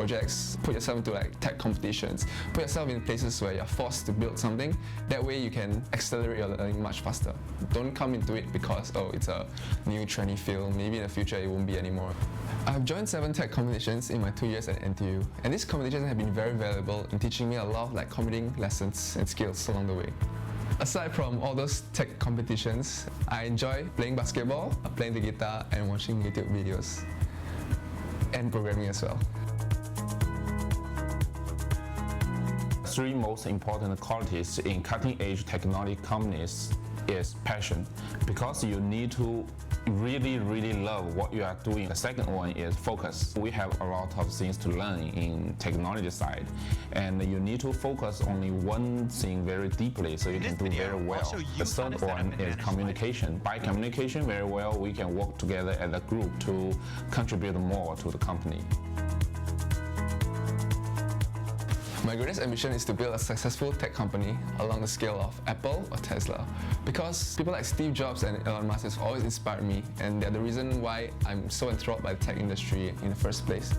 projects, put yourself into like tech competitions, put yourself in places where you're forced to build something. That way you can accelerate your learning much faster. Don't come into it because, oh, it's a new trendy field, maybe in the future it won't be anymore. I've joined 7 tech competitions in my 2 years at NTU, and these competitions have been very valuable in teaching me a lot of like computing lessons and skills along the way. Aside from all those tech competitions, I enjoy playing basketball, playing the guitar, and watching YouTube videos, and programming as well. 3 most important qualities in cutting-edge technology companies is passion, because you need to really love what you are doing. The second one is focus. We have a lot of things to learn in technology side, and you need to focus only one thing very deeply so you can do very well. The third one is communication. By communication very well, we can work together as a group to contribute more to the company. My greatest ambition is to build a successful tech company along the scale of Apple or Tesla, because people like Steve Jobs and Elon Musk have always inspired me, and they're the reason why I'm so enthralled by the tech industry in the first place.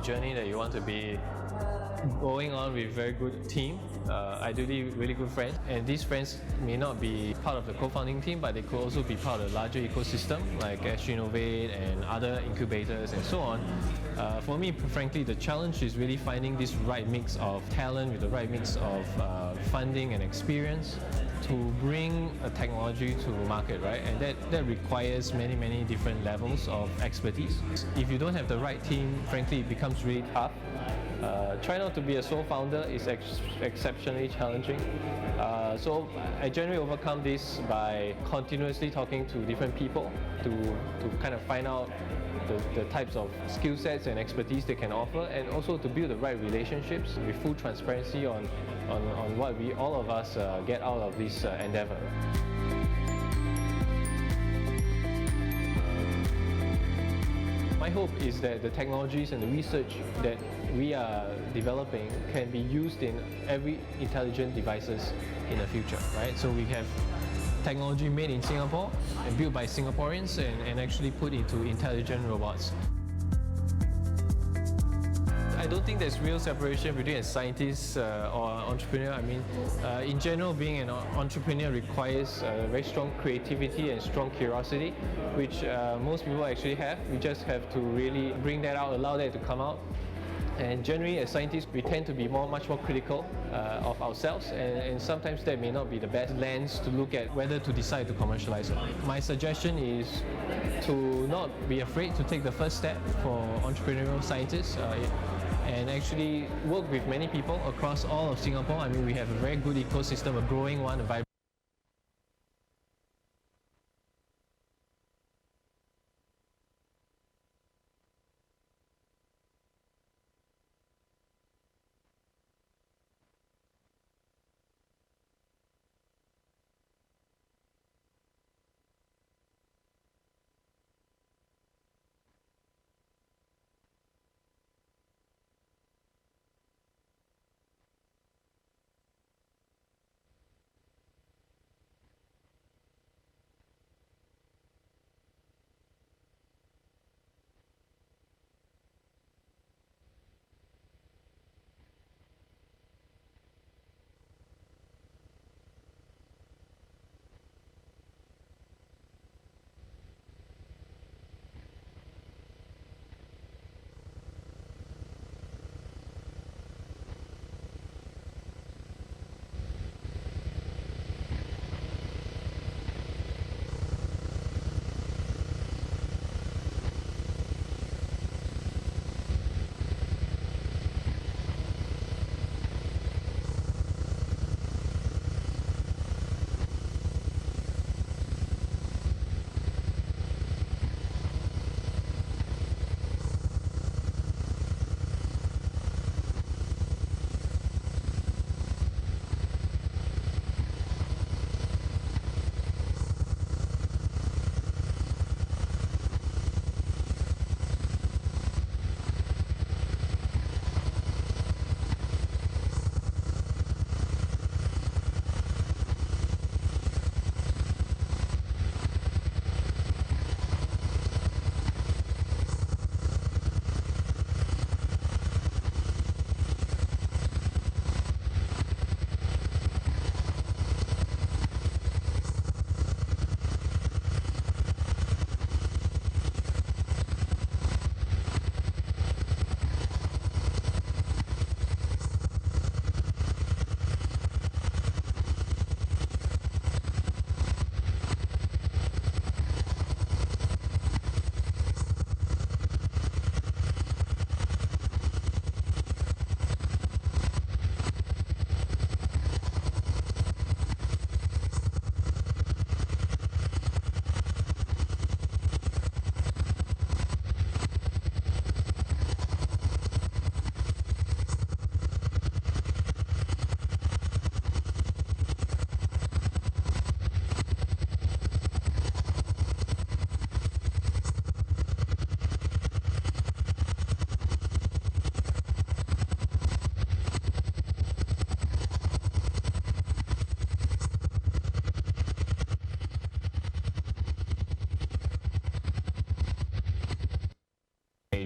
Journey that you want to be going on with a very good team, ideally really good friends, and these friends may not be part of the co-founding team, but they could also be part of the larger ecosystem like SGInnovate and other incubators and so on. For me, frankly, the challenge is really finding this right mix of talent with the right mix of funding and experience to bring a technology to market, right? And that requires many different levels of expertise. If you don't have the right team, frankly, it becomes really tough. Try not to be a sole founder is exceptionally challenging. So I generally overcome this by continuously talking to different people to kind of find out the types of skill sets and expertise they can offer, and also to build the right relationships with full transparency on what all of us get out of this endeavor. My hope is that the technologies and the research that we are developing can be used in every intelligent devices in the future, right? So we have technology made in Singapore and built by Singaporeans and actually put into intelligent robots. I don't think there's real separation between a scientist or entrepreneur. I mean, in general, being an entrepreneur requires very strong creativity and strong curiosity, which most people actually have. We just have to really bring that out, allow that to come out. And generally, as scientists, we tend to be much more critical of ourselves, and sometimes that may not be the best lens to look at whether to decide to commercialize it. My suggestion is to not be afraid to take the first step for entrepreneurial scientists and actually work with many people across all of Singapore. I mean, we have a very good ecosystem, a growing one, a vibrant.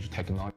cutting-edge technology.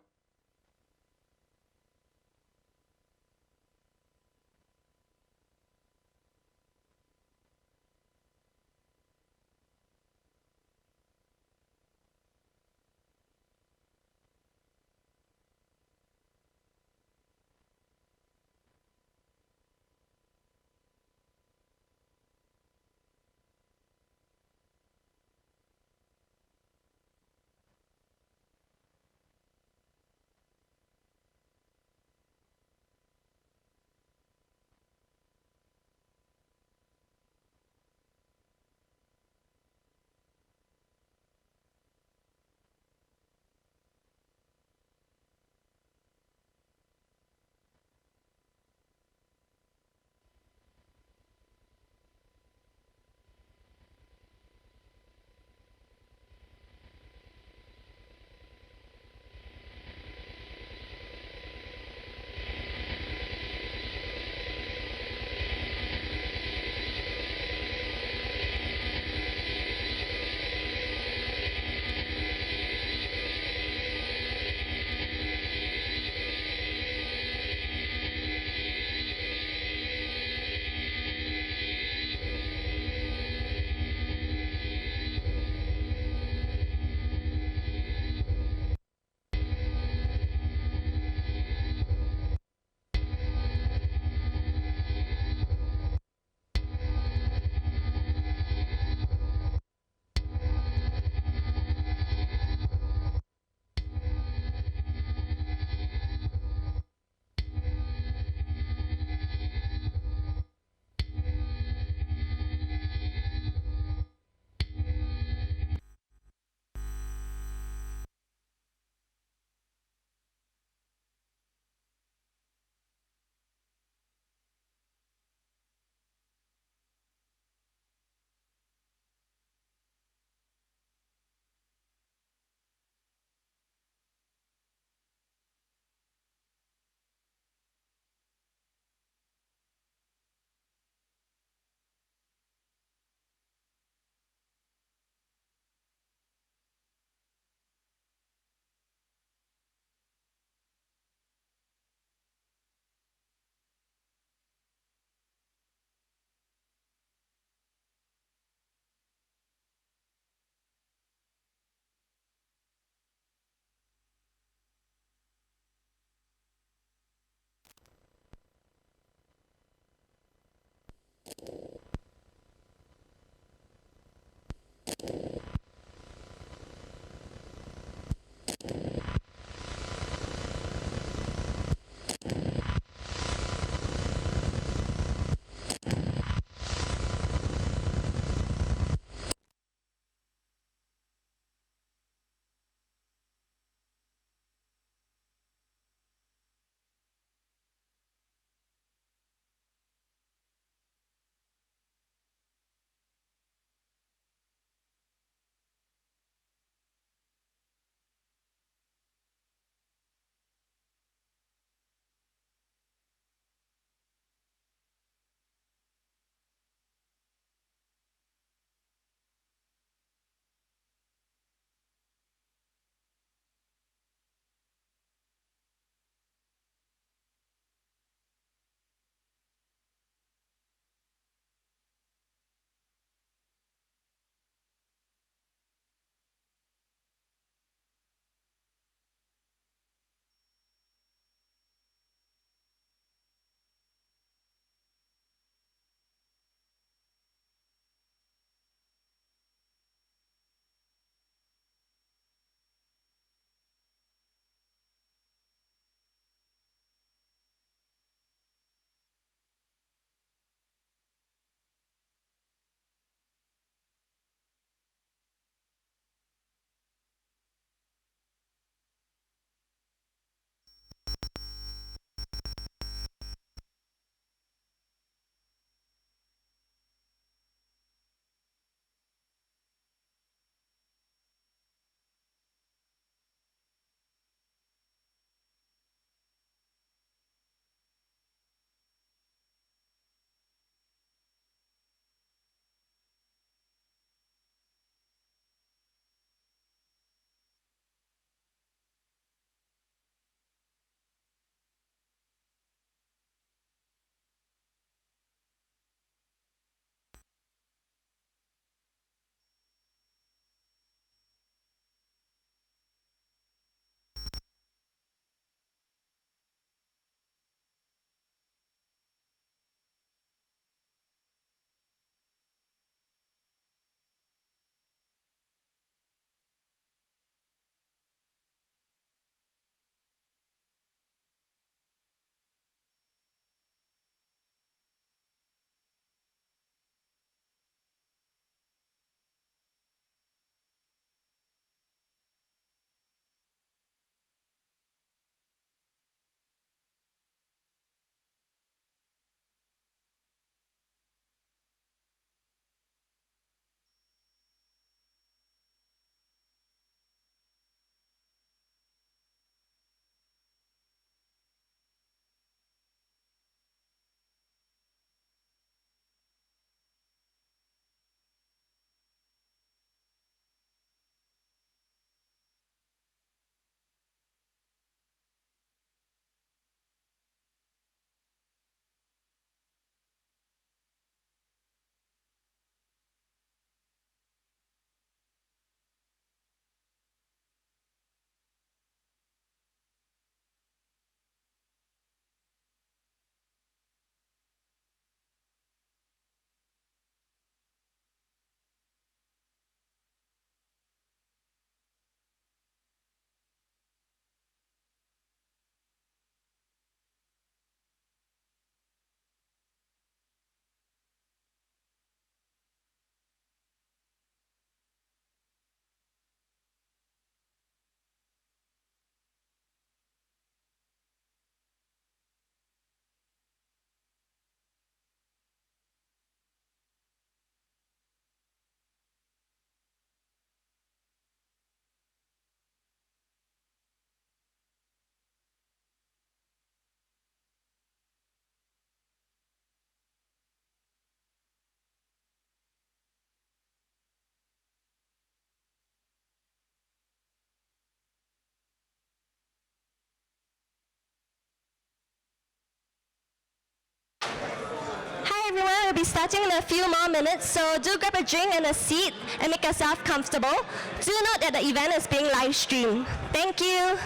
be starting in a few more minutes, so do grab a drink and a seat and make yourself comfortable. Do note that the event is being live streamed. Thank you.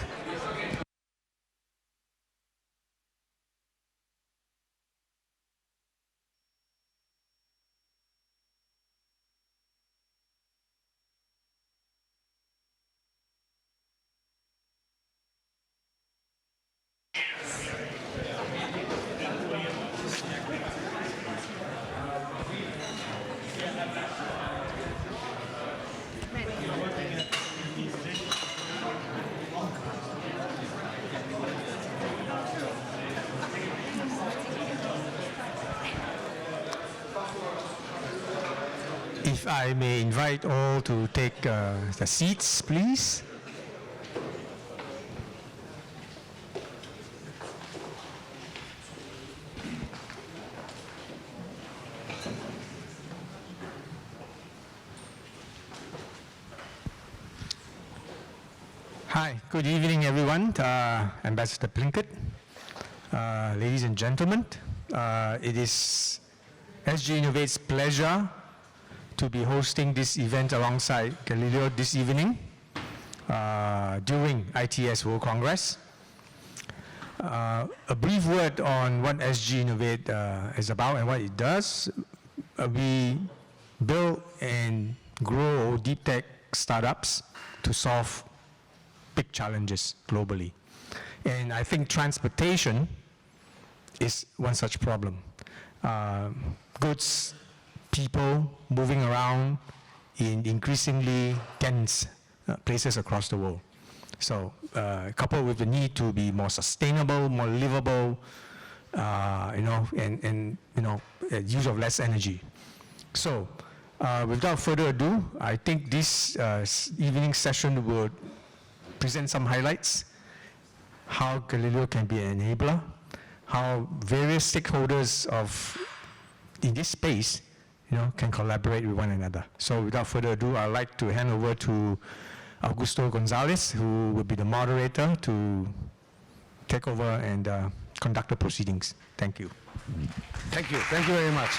If I may invite all to take the seats, please. Hi, good evening everyone. Ambassador Plinkert, ladies and gentlemen. It is SGInnovate's pleasure to be hosting this event alongside Galileo this evening during ITS World Congress. A brief word on what SGInnovate is about and what it does. We build and grow deep tech startups to solve big challenges globally. And I think transportation is one such problem. Goods, people moving around in increasingly dense places across the world. So coupled with the need to be more sustainable, more livable, and use of less energy. So without further ado, I think this evening session will present some highlights, how Galileo can be an enabler, how various stakeholders in this space can collaborate with one another. So without further ado, I'd like to hand over to Augusto Gonzalez, who will be the moderator, to take over and conduct the proceedings. Thank you. Thank you. Thank you very much.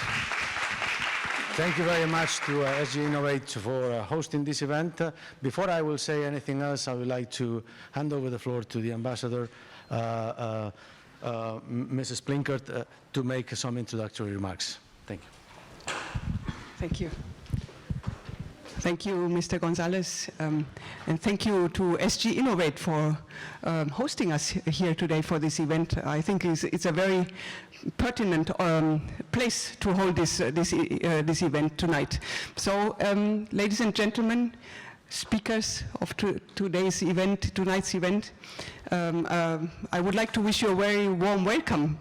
Thank you very much to SGInnovate for hosting this event. Before I will say anything else, I would like to hand over the floor to the ambassador, Mrs. Plinkert, to make some introductory remarks. Thank you. Thank you. Thank you, Mr. Gonzalez, and thank you to SGInnovate for hosting us here today for this event. I think it's a very pertinent place to hold this event tonight. So, ladies and gentlemen, speakers of tonight's event, I would like to wish you a very warm welcome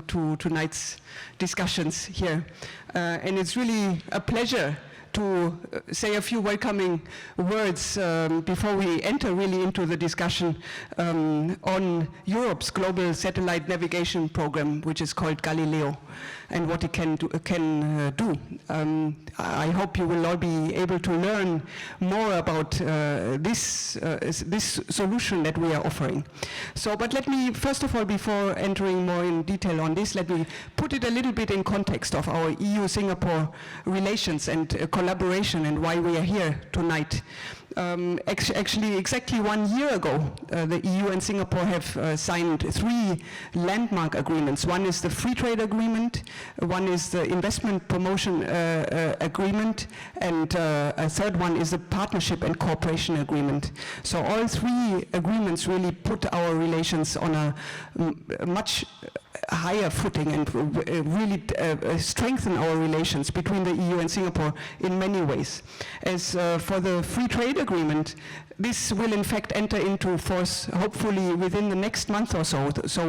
to tonight's discussions here. And it's really a pleasure to say a few welcoming words before we enter really into the discussion on Europe's global satellite navigation program, which is called Galileo, and what it can do. I hope you will all be able to learn more about this solution that we are offering. So, but let me, first of all, before entering more in detail on this, let me put it a little bit in context of our EU-Singapore relations and collaboration and why we are here tonight. Actually, exactly 1 year ago, the EU and Singapore have signed 3 landmark agreements. One is the free trade agreement, one is the investment promotion agreement, and a third one is the partnership and cooperation agreement. So all 3 agreements really put our relations on a much higher footing and really strengthen our relations between the EU and Singapore in many ways. As for the free trade agreement, this will in fact enter into force hopefully within the next month or so. So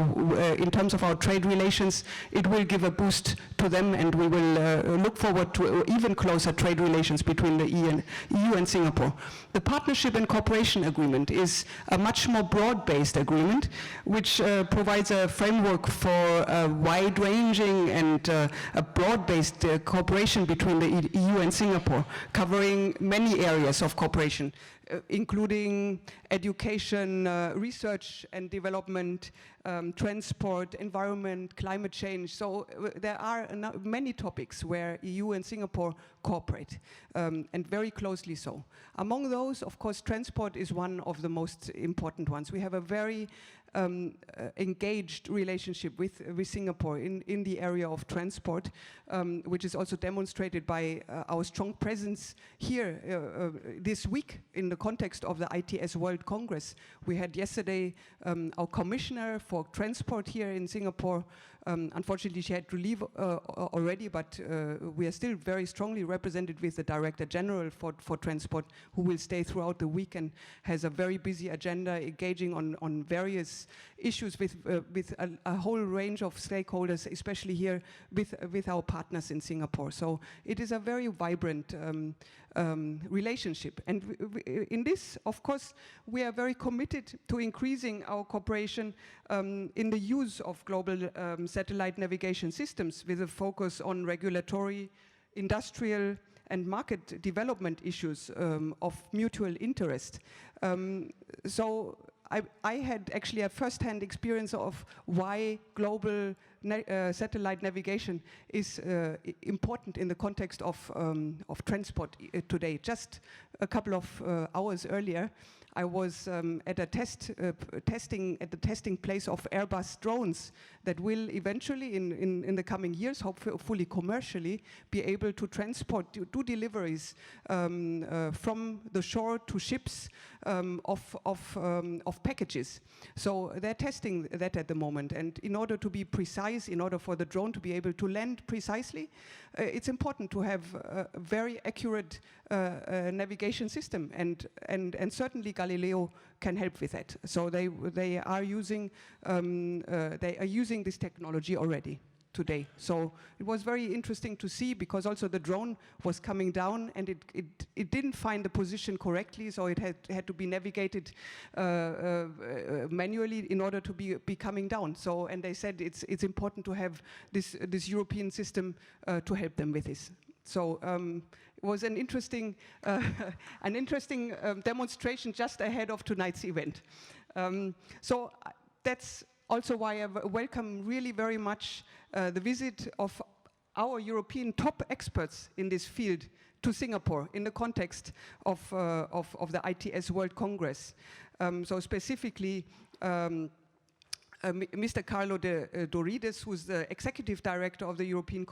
in terms of our trade relations, it will give a boost to them, and we will look forward to even closer trade relations between the EU and Singapore. The partnership and cooperation agreement is a much more broad-based agreement, which provides a framework for a wide-ranging and a broad-based cooperation between the EU and Singapore, covering many areas of cooperation, including education, research and development, transport, environment, climate change. So there are many topics where EU and Singapore cooperate, and very closely so. Among those, of course, transport is one of the most important ones. We have a very engaged relationship with Singapore in the area of transport, which is also demonstrated by our strong presence here this week in the context of the ITS World Congress. We had yesterday our commissioner for transport here in Singapore. Unfortunately, she had to leave already, but we are still very strongly represented with the Director General for Transport, who will stay throughout the week and has a very busy agenda, engaging on various issues with a whole range of stakeholders, especially here with our partners in Singapore. So it is a very vibrant relationship. And in this, of course, we are very committed to increasing our cooperation in the use of global satellite navigation systems with a focus on regulatory, industrial, and market development issues of mutual interest. So I had actually a first-hand experience of why global satellite navigation is important in the context of transport today. Just a couple of hours earlier, I was at a testing place of Airbus drones that will eventually, in the coming years, hopefully commercially, be able to transport, do deliveries from the shore to ships of packages. So they're testing that at the moment, and in order to be precise, in order for the drone to be able to land precisely, it's important to have a very accurate navigation system, and certainly Galileo can help with that. So they are using this technology already today. So it was very interesting to see, because also the drone was coming down and it didn't find the position correctly, so it had to be navigated manually in order to be coming down. So, and they said it's important to have this European system to help them with this. So it was an interesting demonstration just ahead of tonight's event. So that's also why I welcome really very much the visit of our European top experts in this field to Singapore in the context of the ITS World Congress. So specifically, Mr. Carlo Dorides, who's the executive director of the European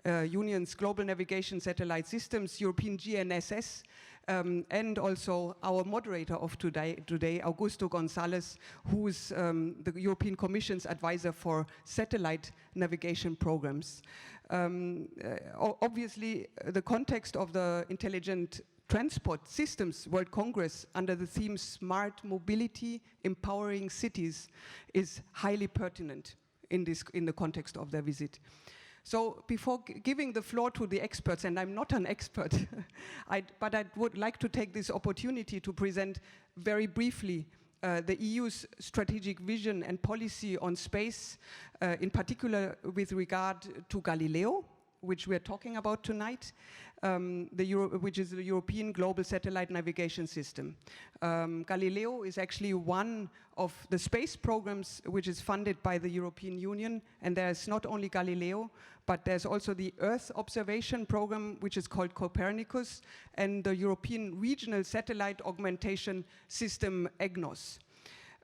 Union's Global Navigation Satellite Systems, European GNSS, and also our moderator of today, Augusto González, who is the European Commission's advisor for satellite navigation programs. Obviously, the context of the Intelligent Transport Systems World Congress under the theme Smart Mobility, Empowering Cities is highly pertinent in the context of their visit. So before giving the floor to the experts, and I'm not an expert, but I would like to take this opportunity to present very briefly the EU's strategic vision and policy on space, in particular with regard to Galileo, which we're talking about tonight, which is the European Global Satellite Navigation System. Galileo is actually one of the space programs which is funded by the European Union, and there's not only Galileo, but there's also the Earth Observation Program, which is called Copernicus, and the European Regional Satellite Augmentation System, EGNOS.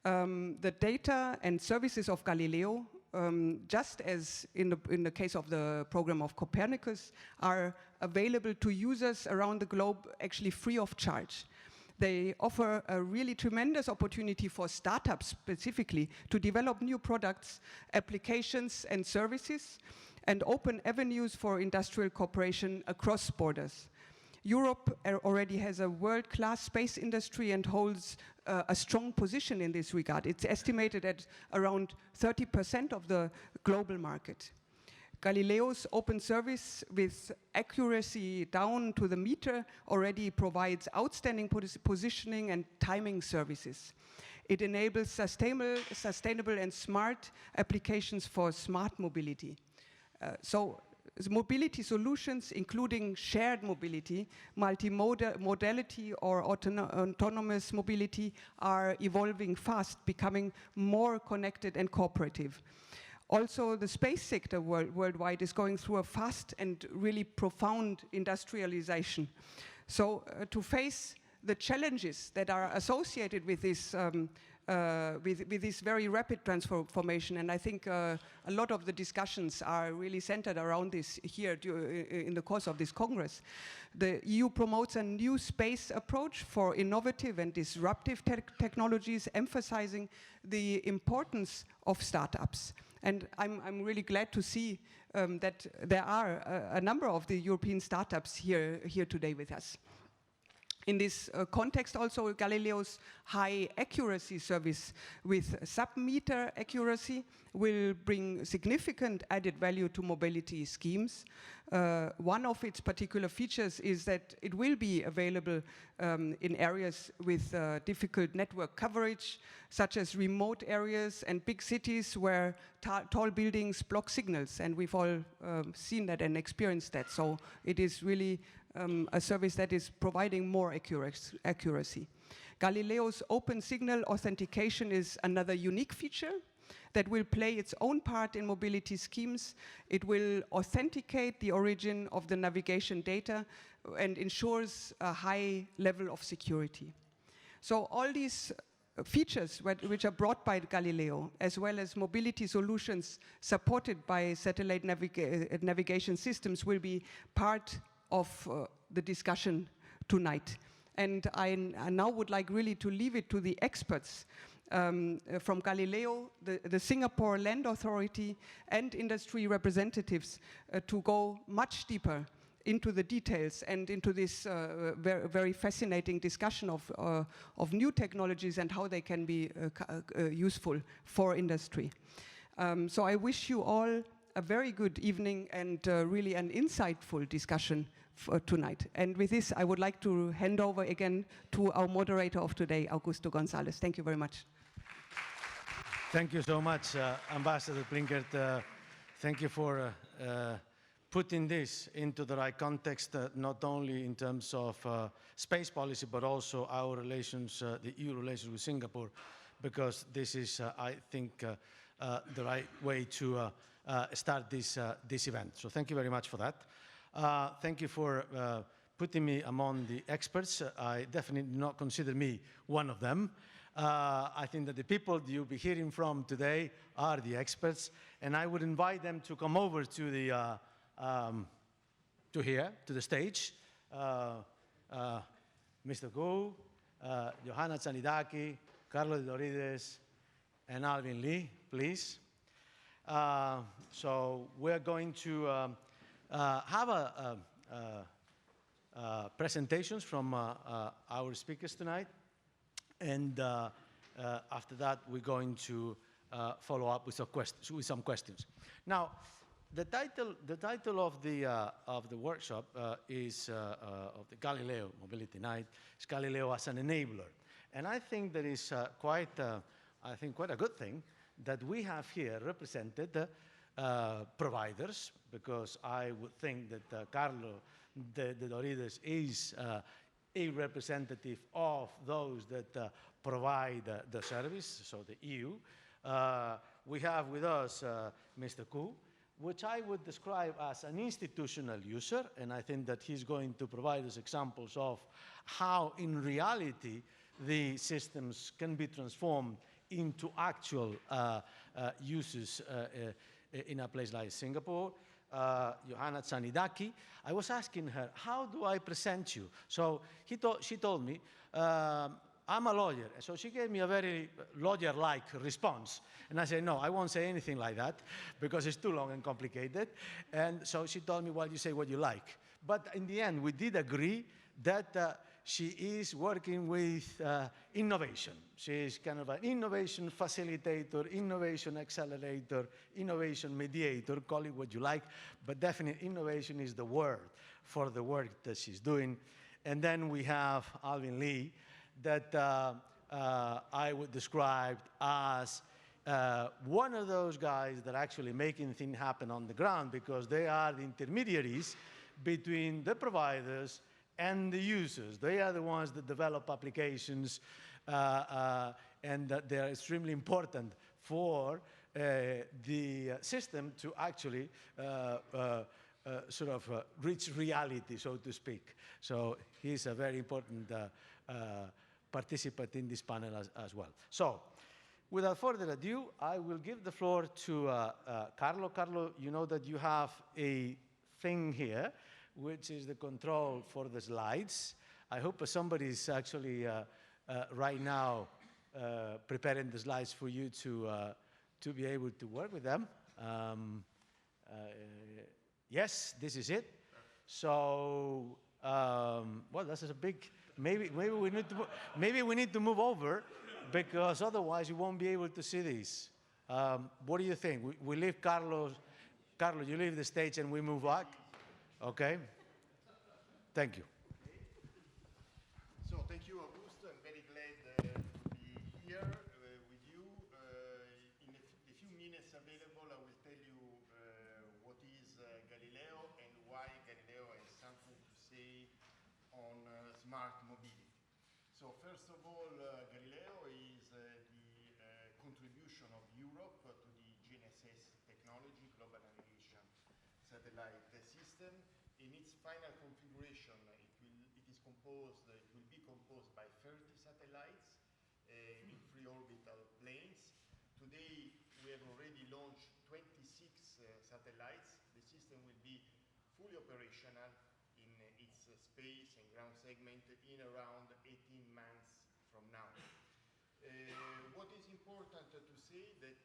The data and services of Galileo, just as in the case of the program of Copernicus, are available to users around the globe actually free of charge. They offer a really tremendous opportunity for startups specifically to develop new products, applications and services, and open avenues for industrial cooperation across borders. Europe already has a world-class space industry and holds a strong position in this regard. It's estimated at around 30% of the global market. Galileo's open service with accuracy down to the meter already provides outstanding positioning and timing services. It enables sustainable and smart applications for smart mobility. So mobility solutions, including shared mobility, multimodality, or autonomous mobility, are evolving fast, becoming more connected and cooperative. Also, the space sector worldwide is going through a fast and really profound industrialization. So to face the challenges that are associated with this very rapid transformation, and I think a lot of the discussions are really centered around this here in the course of this Congress. The EU promotes a new space approach for innovative and disruptive technologies, emphasizing the importance of startups. And I'm really glad to see that there are a number of the European startups here today with us. In this context also, Galileo's high accuracy service with sub-meter accuracy will bring significant added value to mobility schemes. One of its particular features is that it will be available in areas with difficult network coverage, such as remote areas and big cities where tall buildings block signals, and we've all seen that and experienced that. So it is really a service that is providing more accuracy. Galileo's open signal authentication is another unique feature that will play its own part in mobility schemes. It will authenticate the origin of the navigation data and ensures a high level of security. So all these features which are brought by Galileo, as well as mobility solutions supported by satellite navigation systems, will be part of the discussion tonight. And I now would like really to leave it to the experts from Galileo, the Singapore Land Authority, and industry representatives to go much deeper into the details and into this very fascinating discussion of new technologies and how they can be useful for industry. So I wish you all a very good evening and really an insightful discussion for tonight. And with this, I would like to hand over again to our moderator of today, Augusto Gonzalez. Thank you very much. Thank you so much, Ambassador Plinkert. Thank you for putting this into the right context, not only in terms of space policy, but also our relations, the EU relations with Singapore, because this is, I think, the right way to start this event. So thank you very much for that. Thank you for putting me among the experts. I definitely do not consider me one of them. I think that the people you'll be hearing from today are the experts, and I would invite them to come over to the to the stage. Mr. Khoo, Johanna Tzanidaki, Carlo Dorides, and Alvin Lee, please. So we're going to have presentations from our speakers tonight, and after that we're going to follow up with some questions. Now, the title of the workshop is of the Galileo Mobility Night is Galileo as an Enabler, and I think that is quite a good thing that we have here represented providers, because I would think that Carlo de Dorides is a representative of those that provide the service, so the EU. We have with us Mr. Khoo, which I would describe as an institutional user, and I think that he's going to provide us examples of how, in reality, the systems can be transformed into actual uses in a place like Singapore. Johanna Tzanidaki, I was asking her, how do I present you? So she told me, I'm a lawyer. So she gave me a very lawyer-like response. And I said, no, I won't say anything like that because it's too long and complicated. And so she told me, well, you say what you like. But in the end, we did agree that she is working with innovation. She is kind of an innovation facilitator, innovation accelerator, innovation mediator, call it what you like, but definitely innovation is the word for the work that she's doing. And then we have Alvin Lee, that I would describe as one of those guys that are actually making things happen on the ground, because they are the intermediaries between the providers and the users. They are the ones that develop applications, and that they're extremely important for the system to actually reach reality, so to speak. So he's a very important participant in this panel as well. So without further ado, I will give the floor to Carlo. Carlo, you know that you have a thing here, which is the control for the slides. I hope somebody's actually right now preparing the slides for you to be able to work with them. Yes, this is it. So, well, this is a big. Maybe we need to move over, because otherwise you won't be able to see these. What do you think? We leave Carlo. Carlo, you leave the stage and we move back. Okay. Thank you. So thank you, Augusto. I'm very glad to be here with you. In the few minutes available, I will tell you what is Galileo and why Galileo has something to say on smart mobility. So first of all, Galileo is the contribution of Europe to the GNSS technology, Global Navigation Satellite System. In its final configuration, it will be composed by 30 satellites in 3 orbital planes. Today, we have already launched 26 satellites. The system will be fully operational in its space and ground segment in around 18 months from now. What is important to say that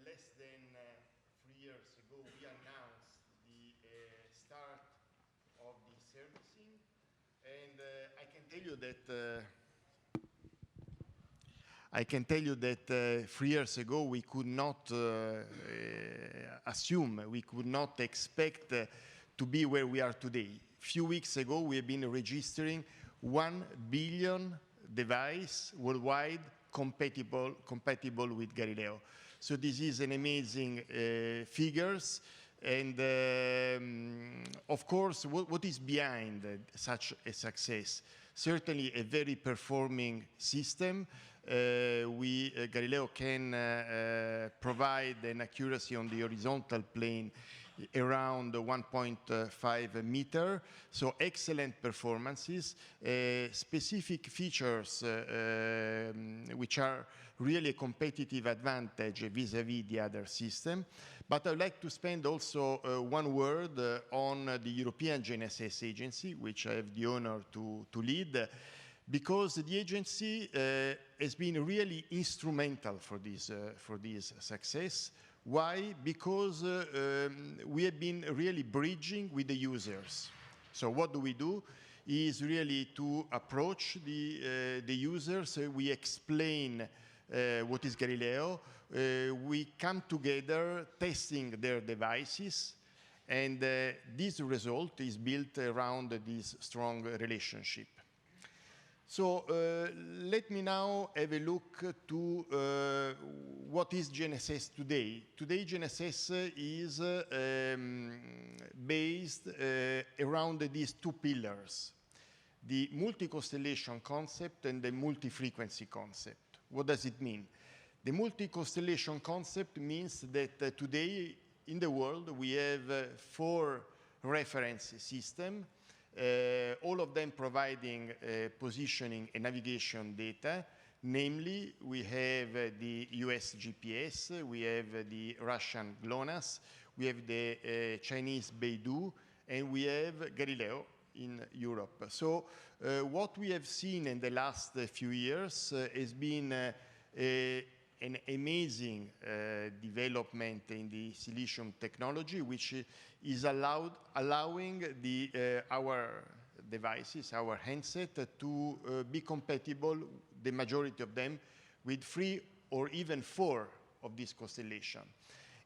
less than 3 years ago, we announced the start of the servicing, and I can tell you that 3 years ago we could not assume, we could not expect to be where we are today. A few weeks ago, we have been registering 1 billion devices worldwide compatible with Galileo. So this is an amazing figures. And of course, what is behind such a success? Certainly a very performing system. Galileo can provide an accuracy on the horizontal plane around 1.5 meter, so excellent performances, specific features which are really a competitive advantage vis-à-vis the other system. But I'd like to spend also one word on the European GNSS agency, which I have the honor to lead, because the agency has been really instrumental for this success. Why? Because we have been really bridging with the users. So what do? Is really to approach the users. We explain what is Galileo. We come together testing their devices, and this result is built around this strong relationship. So let me now have a look to what is GNSS today. Today, GNSS is based around these 2 pillars, the multi-constellation concept and the multi-frequency concept. What does it mean? The multi-constellation concept means that today in the world we have 4 reference systems, all of them providing positioning and navigation data. Namely, we have the US GPS, we have the Russian GLONASS, we have the Chinese Beidou, and we have Galileo in Europe. So what we have seen in the last few years has been an amazing development in the silicium technology, which is allowing our devices, our handset, to be compatible, the majority of them, with 3 or even 4 of this constellation.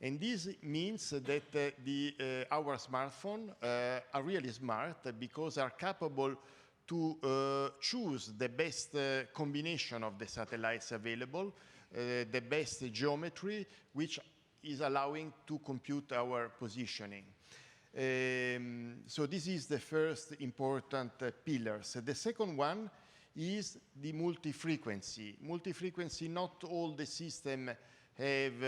And this means that our smartphones are really smart because are capable to choose the best combination of the satellites available, the best geometry, which is allowing to compute our positioning. So this is the first important pillar. So the second one is the multi-frequency. Multi-frequency, not all the systems have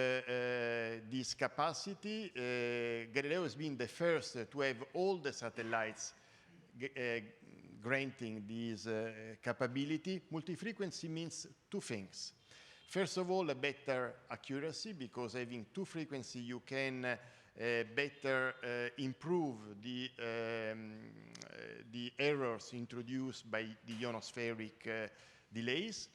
this capacity. Galileo has been the first to have all the satellites granting this capability. Multi-frequency means two things. First of all, a better accuracy, because having two frequency, you can better improve the errors introduced by the ionospheric delays.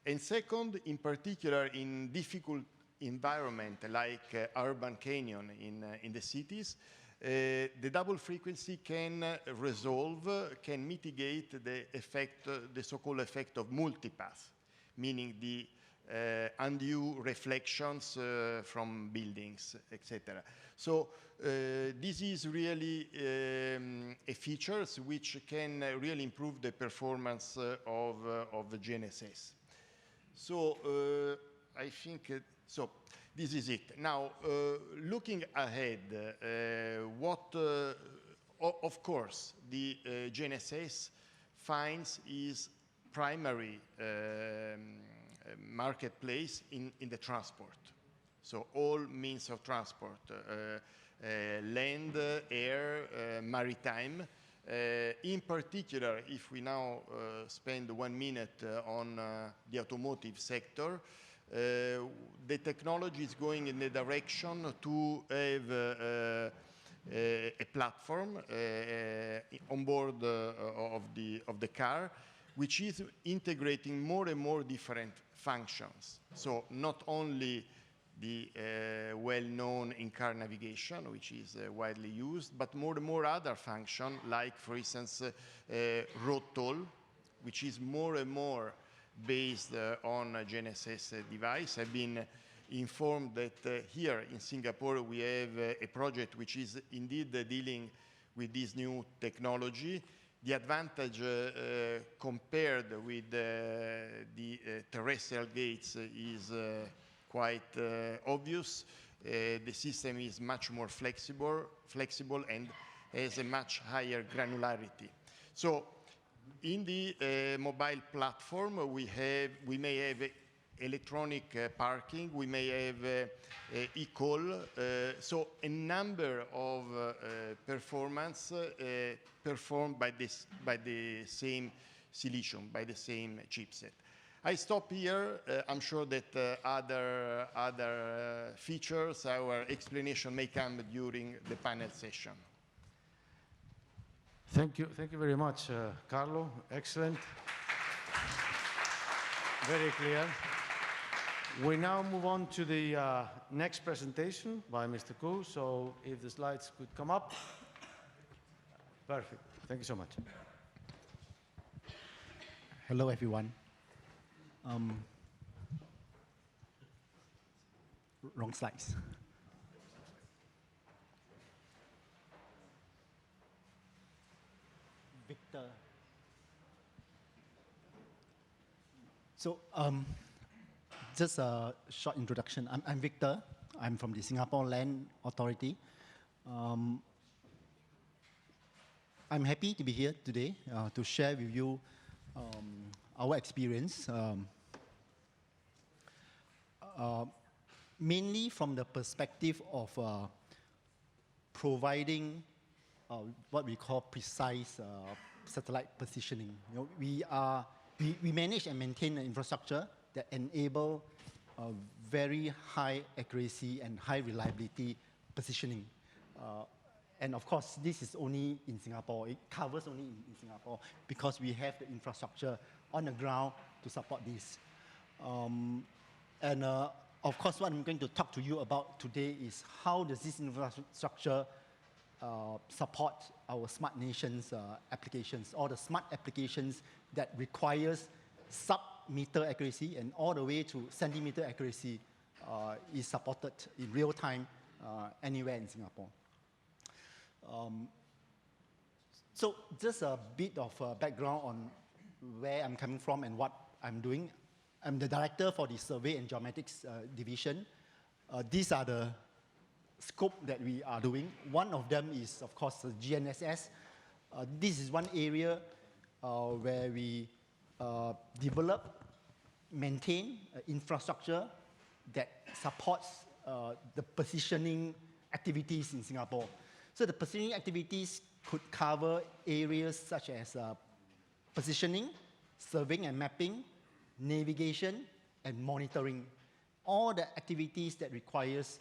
And second, in particular, in difficult environment like urban canyon in the cities, the double frequency can mitigate the effect, the so-called effect of multipath, meaning the undue reflections from buildings, etc. So this is really a feature which can really improve the performance of the GNSS. So I think, so this is it. Now, looking ahead, of course, the GNSS finds its primary marketplace in the transport. So all means of transport, land, air, maritime. In particular, if we now spend 1 minute on the automotive sector, the technology is going in the direction to have a platform on board of the car, which is integrating more and more different functions. So not only the well-known in-car navigation, which is widely used, but more and more other functions, like, for instance, road toll, which is more and more based on a GNSS device. I've been informed that here in Singapore we have a project which is indeed dealing with this new technology. The advantage compared with the terrestrial gates is quite obvious. The system is much more flexible and has a much higher granularity. So in the mobile platform, we may have electronic parking, we may have e-call, so a number of performance performed by the same solution, by the same chipset. I stop here. I'm sure that other features, our explanation may come during the panel session. Thank you very much, Carlo. Excellent. Very clear. We now move on to the next presentation by Mr. Khoo. So if the slides could come up. Perfect. Thank you so much. Hello, everyone. Wrong slides. Victor. So, just a short introduction. I'm Victor. I'm from the Singapore Land Authority. I'm happy to be here today to share with you our experience, mainly from the perspective of providing what we call precise satellite positioning. You know, we manage and maintain an infrastructure that enable very high accuracy and high reliability positioning. And of course, this is only in Singapore. It covers only in Singapore because we have the infrastructure on the ground to support this. Of course, what I'm going to talk to you about today is how does this infrastructure support our smart nations applications, all the smart applications that requires sub-meter accuracy and all the way to centimeter accuracy is supported in real time anywhere in Singapore. So just a bit of background on where I'm coming from and what I'm doing. I'm the director for the Survey and Geomatics division. These are the scope that we are doing. One of them is, of course, the GNSS. This is one area where we develop, maintain infrastructure that supports the positioning activities in Singapore. So the positioning activities could cover areas such as positioning, surveying and mapping, navigation, and monitoring. All the activities that requires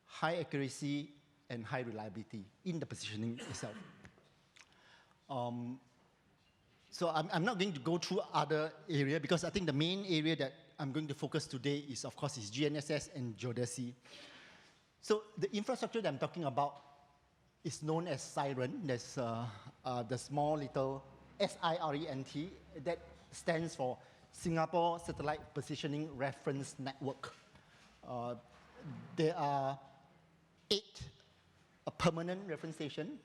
high accuracy and high reliability in the positioning itself. So I'm not going to go through other area because I think the main area that I'm going to focus today is, of course, is GNSS and geodesy. So the infrastructure that I'm talking about is known as SIRENT. There's the small little SIRENT that stands for Singapore Satellite Positioning Reference Network. There are 8 permanent reference stations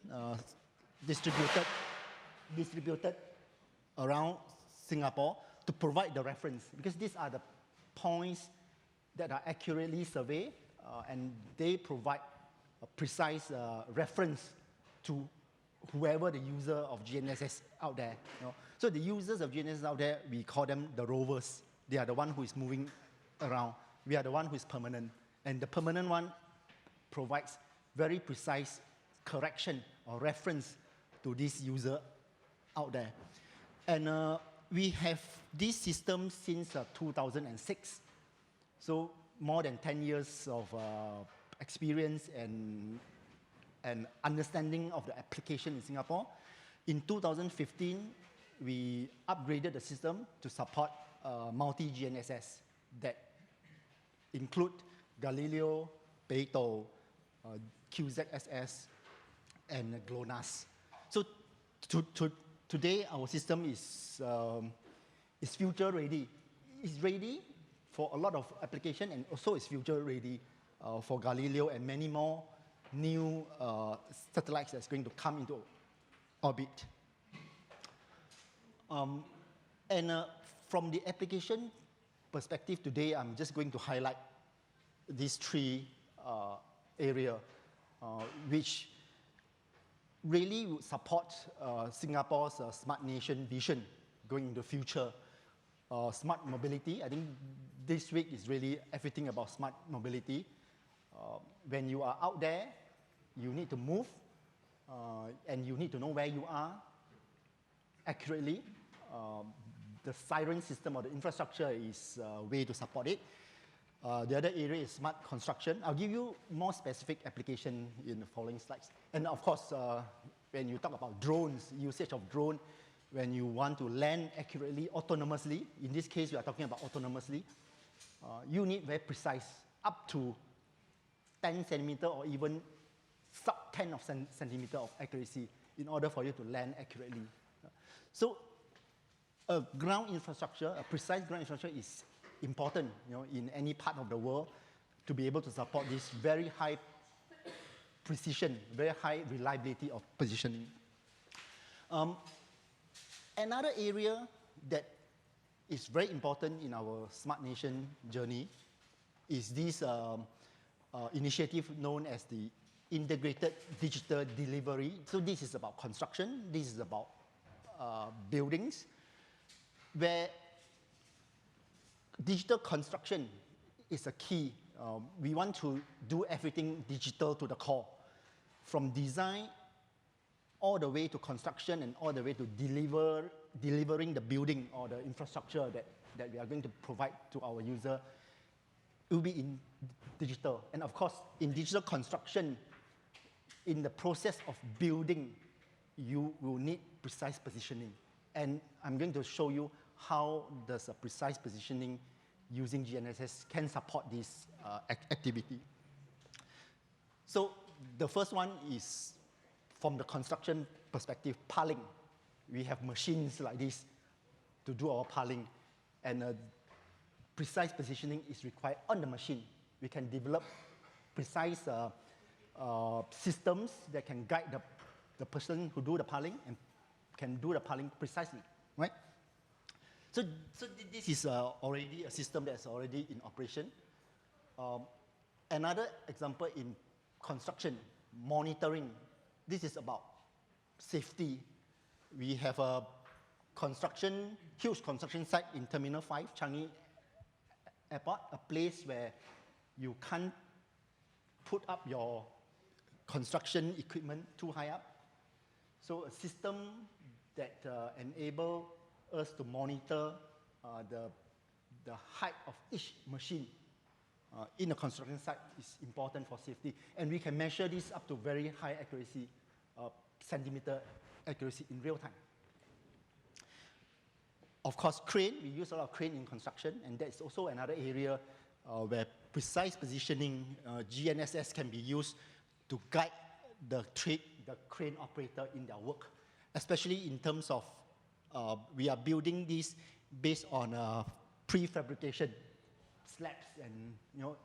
distributed around Singapore to provide the reference, because these are the points that are accurately surveyed and they provide a precise reference to whoever the user of GNSS out there. You know? So the users of GNSS out there, we call them the rovers. They are the one who is moving around. We are the one who is permanent. And the permanent one provides very precise correction or reference to this user out there. And we have this system since 2006. So more than 10 years of experience and understanding of the application in Singapore. In 2015, we upgraded the system to support multi-GNSS that include Galileo, Beidou, QZSS, and GLONASS. So today, our system is future ready. It's ready for a lot of application, and also it's future ready for Galileo and many more new satellites that's going to come into orbit. From the application perspective today, I'm just going to highlight these 3 areas, which really would support Singapore's smart nation vision going into the future. Smart mobility, I think this week is really everything about smart mobility. When you are out there, you need to move, and you need to know where you are accurately. The SIRENT system or the infrastructure is a way to support it. The other area is smart construction. I'll give you more specific application in the following slides. And of course, when you talk about drones, usage of drone, when you want to land accurately, autonomously, in this case, we are talking about autonomously, you need very precise, up to 10 centimeter or even sub 10 of centimeter of accuracy in order for you to land accurately. So a ground infrastructure, a precise ground infrastructure is important, you know, in any part of the world to be able to support this very high precision, very high reliability of positioning. Another area that is very important in our Smart Nation journey is this initiative known as the Integrated Digital Delivery. So this is about construction, this is about buildings, where digital construction is a key. We want to do everything digital to the core, from design all the way to construction and all the way to delivering the building or the infrastructure that we are going to provide to our user. It will be in digital. And of course, in digital construction, in the process of building, you will need precise positioning. And I'm going to show you how does a precise positioning using GNSS can support this activity. So the first one is from the construction perspective, piling. We have machines like this to do our piling, and precise positioning is required on the machine. We can develop precise systems that can guide the person who do the piling and can do the piling precisely, right? So this is already a system that's already in operation. Another example in construction, monitoring. This is about safety. We have a huge construction site in Terminal 5, Changi Airport, a place where you can't put up your construction equipment too high up. So a system that enable us to monitor the height of each machine in a construction site is important for safety. And we can measure this up to very high accuracy, centimeter accuracy in real time. Of course, crane, we use a lot of crane in construction, and that's also another area where precise positioning, GNSS can be used to guide the crane operator in their work, especially in terms of, we are building this based on prefabrication slabs, and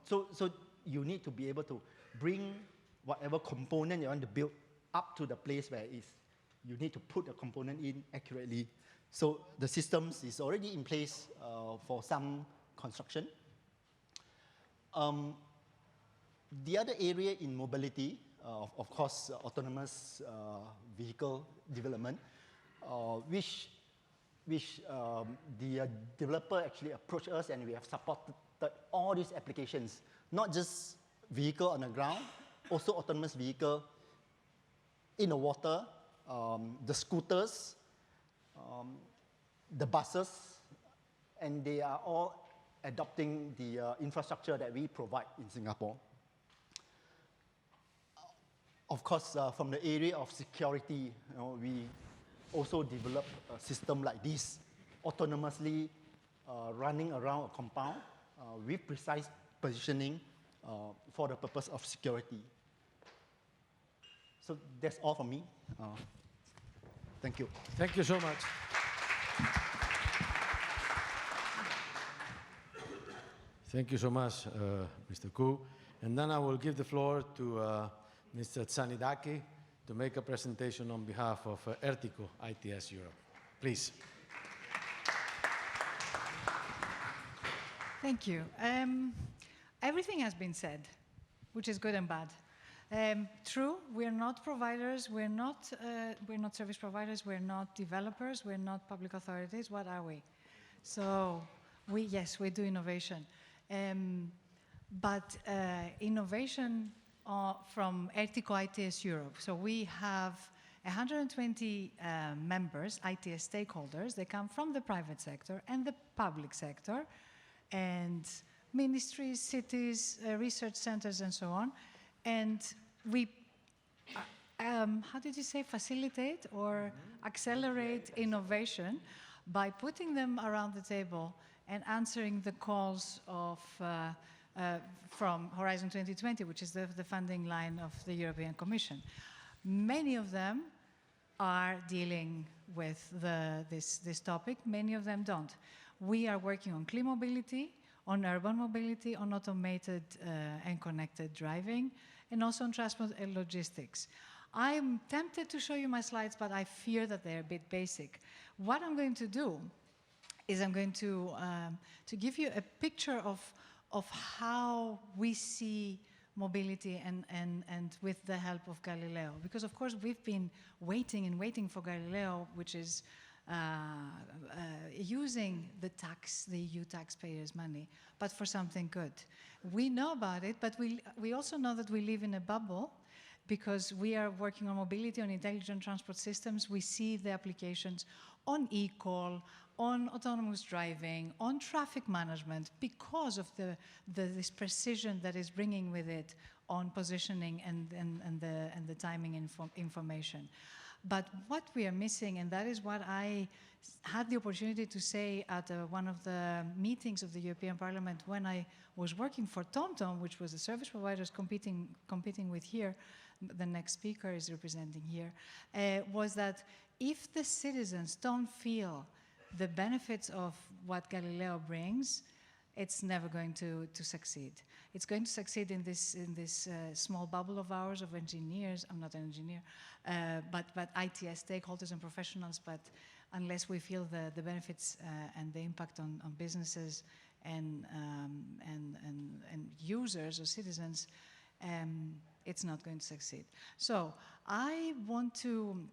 so you need to be able to bring whatever component you want to build up to the place where you need to put the component in accurately. So the systems is already in place for some construction. The other area in mobility, of course, autonomous vehicle development, which the developer actually approached us, and we have supported all these applications, not just vehicle on the ground, also autonomous vehicle in the water, the scooters, the buses, and they are all adopting the infrastructure that we provide in Singapore. Of course, from the area of security, we also develop a system like this, autonomously running around a compound with precise positioning for the purpose of security. So that's all from me. Thank you. Thank you so much. Thank you so much, Mr. Khoo. And then I will give the floor to Mr. Tzanidaki to make a presentation on behalf of ERTICO-ITS Europe. Please. Thank you. Everything has been said, which is good and bad. True, we're not providers, we're not service providers, we're not developers, we're not public authorities. What are we? So yes, we do innovation. But innovation from ERTICO-ITS Europe. So we have 120 members, ITS stakeholders. They come from the private sector and the public sector, and ministries, cities, research centers, and so on. And we, how did you say, facilitate or accelerate innovation by putting them around the table and answering the calls of from Horizon 2020, which is the funding line of the European Commission. Many of them are dealing with this topic, many of them don't. We are working on clean mobility, on urban mobility, on automated and connected driving, and also on transport and logistics. I'm tempted to show you my slides, but I fear that they're a bit basic. What I'm going to do is I'm going to give you a picture of how we see mobility and with the help of Galileo. Because of course we've been waiting and waiting for Galileo, which is using the EU taxpayers' money, but for something good. We know about it, but we also know that we live in a bubble, because we are working on mobility, on intelligent transport systems. We see the applications on e-call, on autonomous driving, on traffic management, because of this precision that is bringing with it on positioning and the timing information. But what we are missing, and that is what I had the opportunity to say at one of the meetings of the European Parliament when I was working for TomTom, which was the service providers competing with here, the next speaker is representing here, was that if the citizens don't feel the benefits of what Galileo brings, it's never going to succeed. It's going to succeed in this small bubble of ours of engineers. I'm not an engineer, but ITS stakeholders and professionals. But unless we feel the benefits and the impact on businesses and users or citizens, it's not going to succeed. So I want to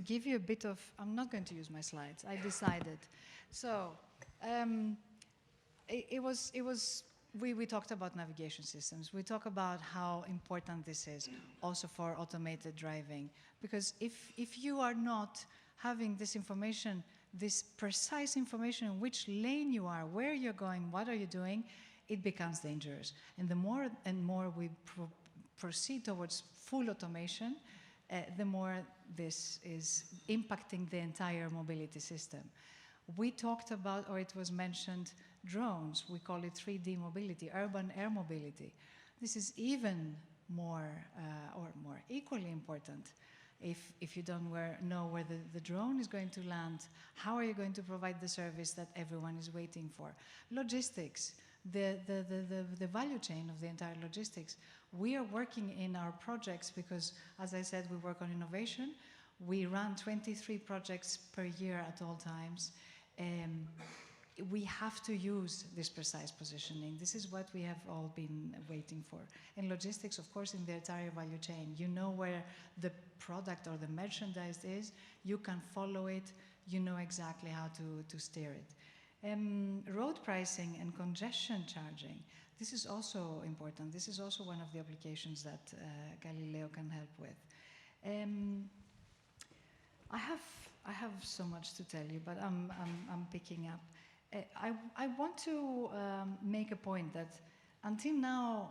give you a bit of, I'm not going to use my slides, I decided. So we talked about navigation systems. We talk about how important this is also for automated driving. Because if you are not having this information, this precise information in which lane you are, where you're going, what are you doing, it becomes dangerous. And the more and more we proceed towards full automation, the more this is impacting the entire mobility system. We talked about, or it was mentioned, drones. We call it 3D mobility, urban air mobility. This is even more, or more equally important. If you don't know where the drone is going to land, how are you going to provide the service that everyone is waiting for? Logistics, the value chain of the entire logistics. We are working in our projects because, as I said, we work on innovation. We run 23 projects per year at all times. We have to use this precise positioning. This is what we have all been waiting for. In logistics, of course, in the entire value chain, you know where the product or the merchandise is, you can follow it, you know exactly how to steer it. Road pricing and congestion charging, this is also important. This is also one of the applications that Galileo can help with. I have so much to tell you, but I'm picking up. I want to make a point that until now,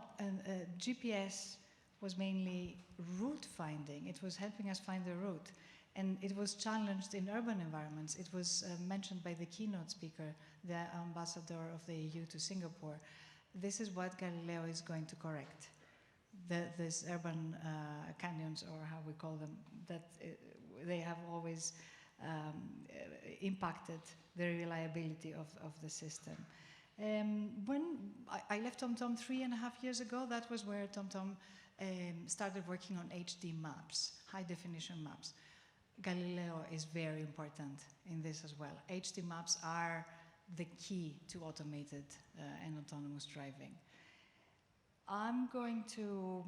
GPS was mainly route finding. It was helping us find the route. And it was challenged in urban environments. It was mentioned by the keynote speaker, the ambassador of the EU to Singapore. This is what Galileo is going to correct. These urban canyons, or how we call them, that they have always impacted the reliability of the system. When I left TomTom 3.5 years ago, that was where TomTom started working on HD maps, high definition maps. Galileo is very important in this as well. HD maps are the key to automated and autonomous driving. I'm going to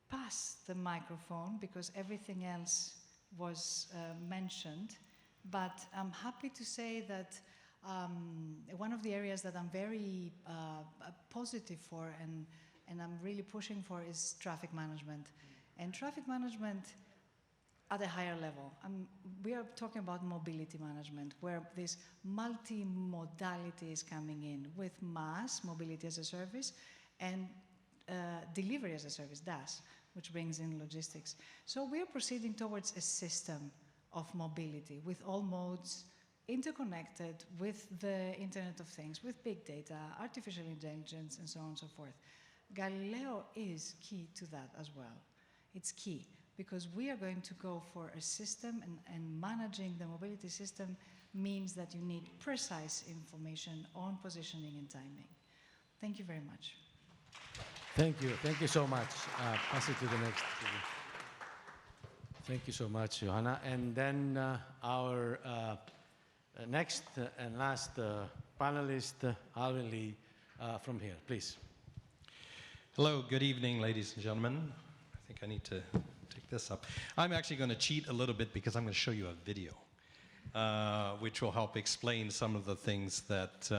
pass the microphone because everything else was mentioned, but I'm happy to say that one of the areas that I'm very positive for and I'm really pushing for is traffic management. And traffic management at a higher level. We are talking about mobility management, where this multi-modality is coming in with MaaS, mobility as a service, and delivery as a service, DaaS, which brings in logistics. So we are proceeding towards a system of mobility with all modes interconnected with the Internet of Things, with big data, artificial intelligence, and so on and so forth. Galileo is key to that as well. It's key, because we are going to go for a system, and managing the mobility system means that you need precise information on positioning and timing. Thank you very much. Thank you so much. Pass it to the next. Thank you so much, Johanna. And then our next and last panelist, Alvin from here, please. Hello, good evening, ladies and gentlemen. I think I need to take this up. I'm actually going to cheat a little bit because I'm going to show you a video, which will help explain some of the things that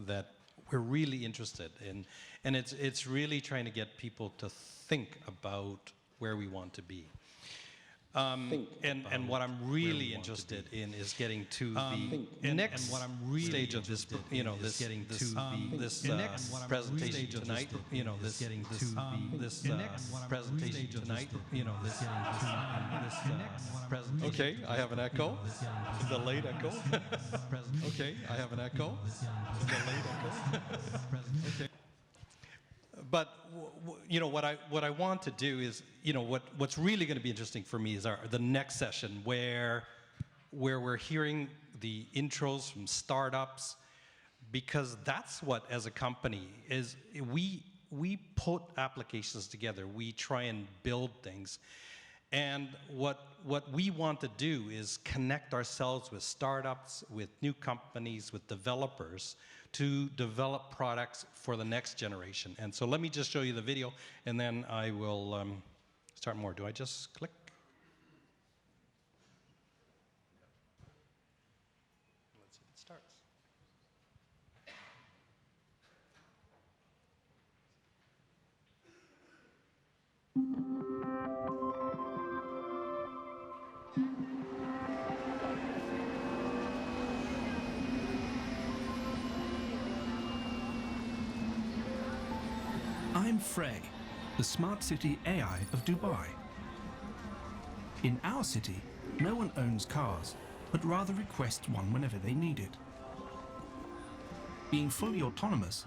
that we're really interested in, and it's really trying to get people to think about where we want to be. And what I'm really interested in is getting to the next stage of this, this presentation tonight. This presentation tonight. Okay, I have an echo. Delayed echo. Okay, I have an echo. Delayed echo. Okay. But what I want to do is, what's really going to be interesting for me is the next session where we're hearing the intros from startups, because that's what, as a company, is we put applications together. We try and build things, And what we want to do is connect ourselves with startups, with new companies, with developers to develop products for the next generation. And so let me just show you the video, and then I will start more. Do I just click? Let's see if it starts. I'm Frey, the smart city AI of Dubai. In our city, no one owns cars, but rather requests one whenever they need it. Being fully autonomous,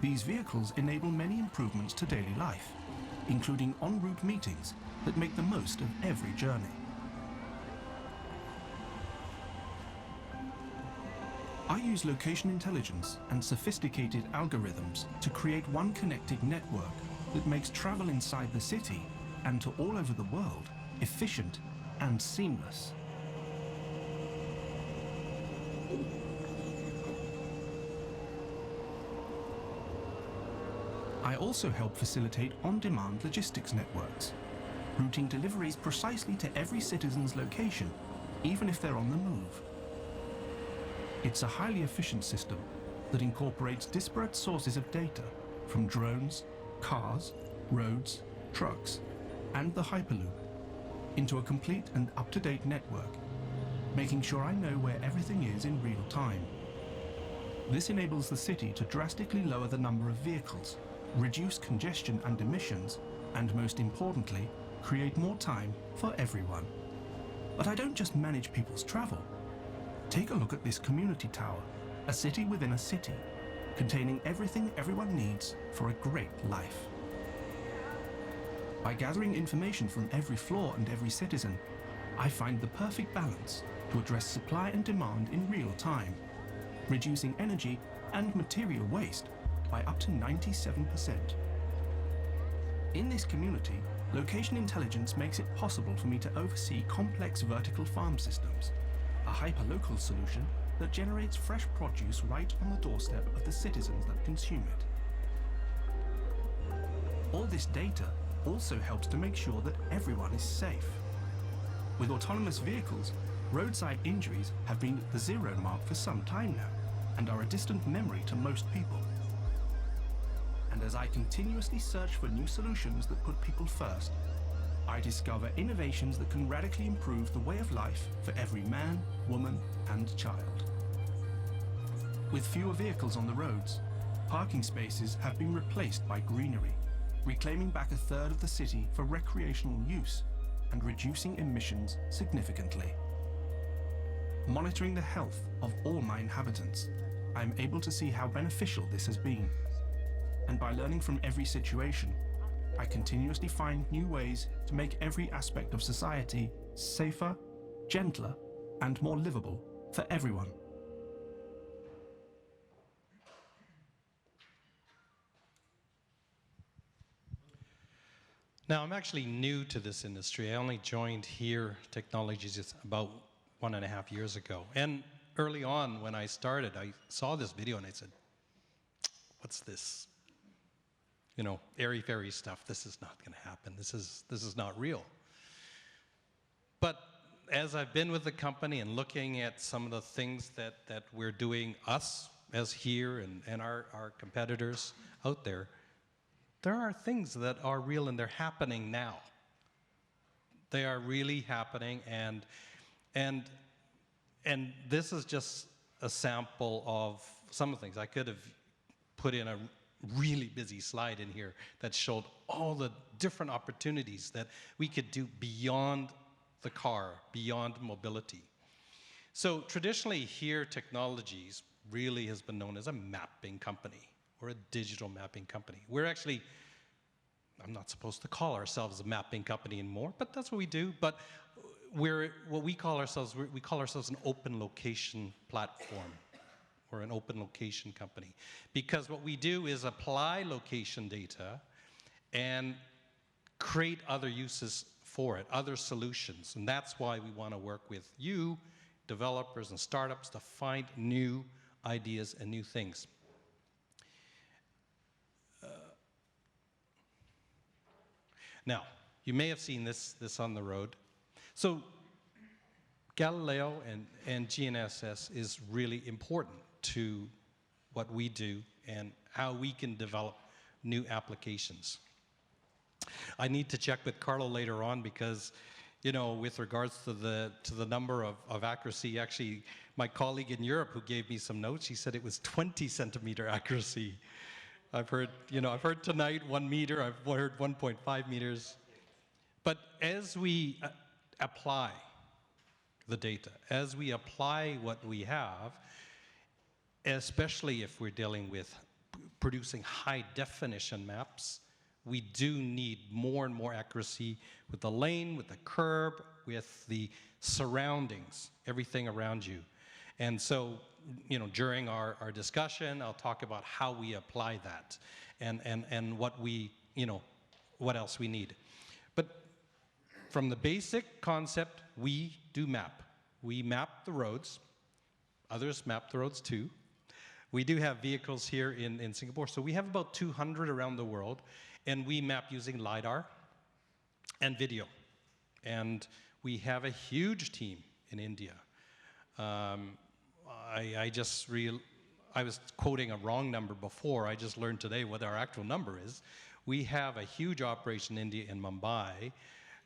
these vehicles enable many improvements to daily life, including en route meetings that make the most of every journey. I use location intelligence and sophisticated algorithms to create one connected network that makes travel inside the city and to all over the world efficient and seamless. I also help facilitate on-demand logistics networks, routing deliveries precisely to every citizen's location, even if they're on the move. It's a highly efficient system that incorporates disparate sources of data from drones, cars, roads, trucks, and the Hyperloop into a complete and up-to-date network, making sure I know where everything is in real time. This enables the city to drastically lower the number of vehicles, reduce congestion and emissions, and most importantly, create more time for everyone. But I don't just manage people's travel. Take a look at this community tower, a city within a city, containing everything everyone needs for a great life. By gathering information from every floor and every citizen, I find the perfect balance to address supply and demand in real time, reducing energy and material waste by up to 97%. In this community, location intelligence makes it possible for me to oversee complex vertical farm systems, a hyperlocal solution that generates fresh produce right on the doorstep of the citizens that consume it. All this data also helps to make sure that everyone is safe. With autonomous vehicles, roadside injuries have been at the zero mark for some time now and are a distant memory to most people. And as I continuously search for new solutions that put people first, I discover innovations that can radically improve the way of life for every man, woman, and child. With fewer vehicles on the roads, parking spaces have been replaced by greenery, reclaiming back a third of the city for recreational use and reducing emissions significantly. Monitoring the health of all my inhabitants, I am able to see how beneficial this has been. And by learning from every situation, I continuously find new ways to make every aspect of society safer, gentler, and more livable for everyone. Now, I'm actually new to this industry. I only joined HERE Technologies just about 1.5 years ago. And early on, when I started, I saw this video and I said, what's this? You know, airy-fairy stuff. This is not going to happen. This is not real. But as I've been with the company and looking at some of the things that we're doing, us as HERE and our competitors out there, there are things that are real and they're happening now. They are really happening, and this is just a sample of some of the things. I could have put in a really busy slide in here that showed all the different opportunities that we could do beyond the car, beyond mobility. So traditionally, HERE Technologies really has been known as a mapping company or a digital mapping company. We're actually, I'm not supposed to call ourselves a mapping company anymore, but that's what we do. But we call ourselves an open location platform, or an open location company. Because what we do is apply location data and create other uses for it, other solutions. And that's why we want to work with you, developers and startups, to find new ideas and new things. Now, you may have seen this on the road. So Galileo and GNSS is really important to what we do and how we can develop new applications. I need to check with Carlo later on because, you know, with regards to the number of accuracy, actually, my colleague in Europe who gave me some notes, he said it was 20 centimeter accuracy. I've heard tonight 1 meter, I've heard 1.5 meters. But as we apply the data, as we apply what we have, especially if we're dealing with producing high definition maps, we do need more and more accuracy with the lane, with the curb, with the surroundings, everything around you. And so, you know, during our discussion, I'll talk about how we apply that and what we, you know, what else we need. But from the basic concept, we do map. We map the roads. Others map the roads too. We do have vehicles here in Singapore. So we have about 200 around the world. And we map using LiDAR and video. And we have a huge team in India. I was quoting a wrong number before. I just learned today what our actual number is. We have a huge operation in India in Mumbai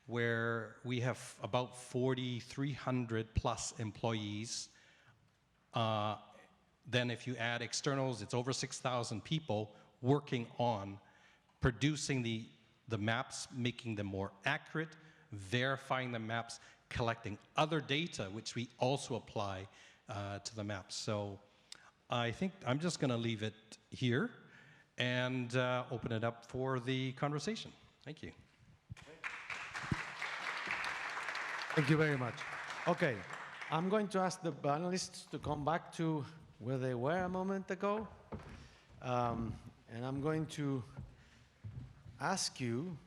where we have about 4,300 plus employees. Then if you add externals, it's over 6,000 people working on producing the maps, making them more accurate, verifying the maps, collecting other data, which we also apply to the maps. So I think I'm just going to leave it here and open it up for the conversation. Thank you. Thank you very much. Okay, I'm going to ask the panelists to come back to where they were a moment ago. And I'm going to ask you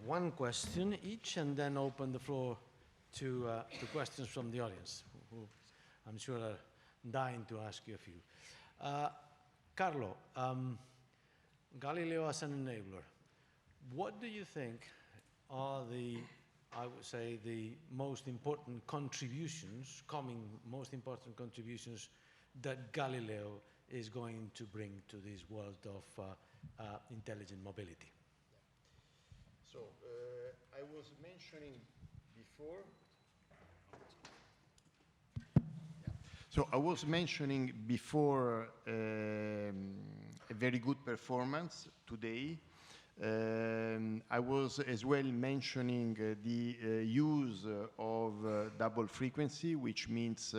one question each and then open the floor to questions from the audience, who I'm sure are dying to ask you a few. Carlo, Galileo as an enabler, what do you think are I would say, the most important contributions, most important contributions that Galileo is going to bring to this world of intelligent mobility? So I was mentioning before. A very good performance today. I was as well mentioning the use of double frequency, which means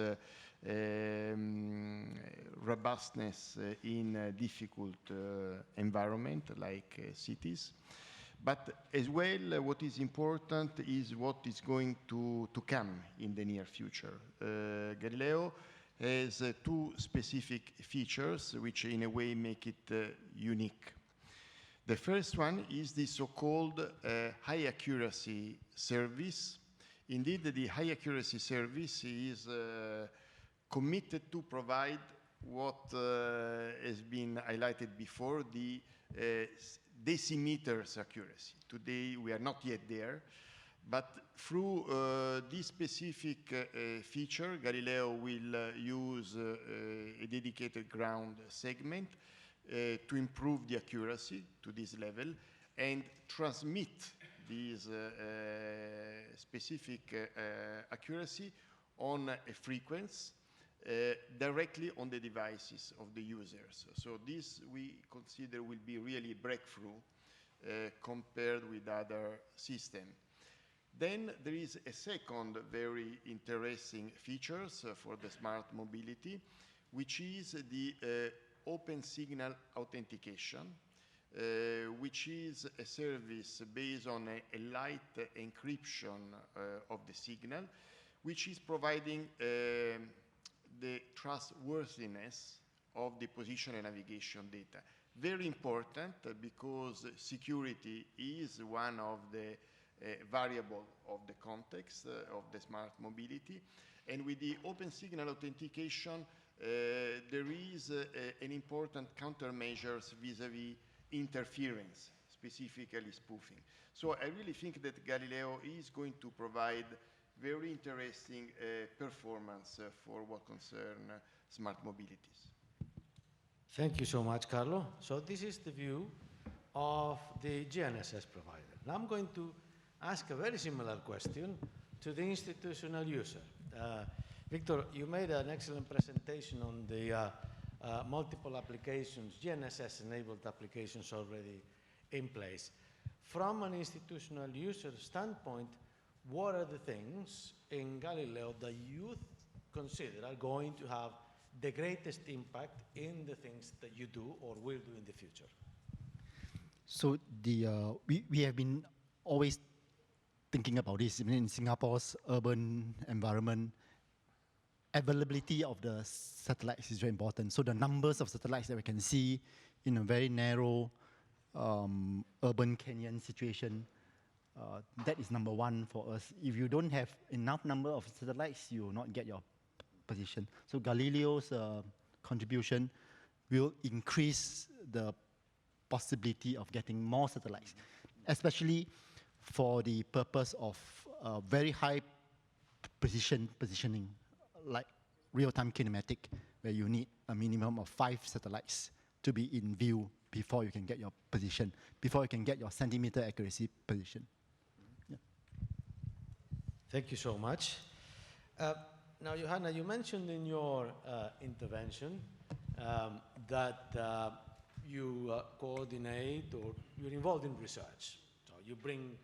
robustness in a difficult environment like cities. But as well, what is important is what is going to come in the near future. Galileo has two specific features which in a way make it unique. The first one is the so-called high accuracy service. Indeed, the high accuracy service is committed to provide what has been highlighted before, the decimeters accuracy. Today, we are not yet there, but through this specific feature, Galileo will use a dedicated ground segment to improve the accuracy to this level and transmit this specific accuracy on a frequency directly on the devices of the users. So this we consider will be really a breakthrough compared with other systems. Then there is a second very interesting feature for the smart mobility, which is the open signal authentication, which is a service based on a light encryption of the signal, which is providing the trustworthiness of the position and navigation data. Very important because security is one of the variable of the context of the smart mobility. And with the open signal authentication, there is an important countermeasures vis-a-vis interference, specifically spoofing. So I really think that Galileo is going to provide very interesting performance for what concern smart mobilities. Thank you so much, Carlo. So this is the view of the GNSS provider. Now I'm going to ask a very similar question to the institutional user. Victor, you made an excellent presentation on the multiple applications, GNSS-enabled applications already in place. From an institutional user standpoint, what are the things in Galileo that you consider are going to have the greatest impact in the things that you do or will do in the future? So we have been always thinking about this. In Singapore's urban environment, availability of the satellites is very important. So the numbers of satellites that we can see in a very narrow urban canyon situation, that is number one for us. If you don't have enough number of satellites, you will not get your position. So Galileo's contribution will increase the possibility of getting more satellites, especially for the purpose of very high positioning, like real-time kinematic, where you need a minimum of 5 satellites to be in view before you can get your position, before you can get your centimeter accuracy position. Yeah. Thank you so much. Now, Johanna, you mentioned in your intervention that you coordinate or you're involved in research. So you bring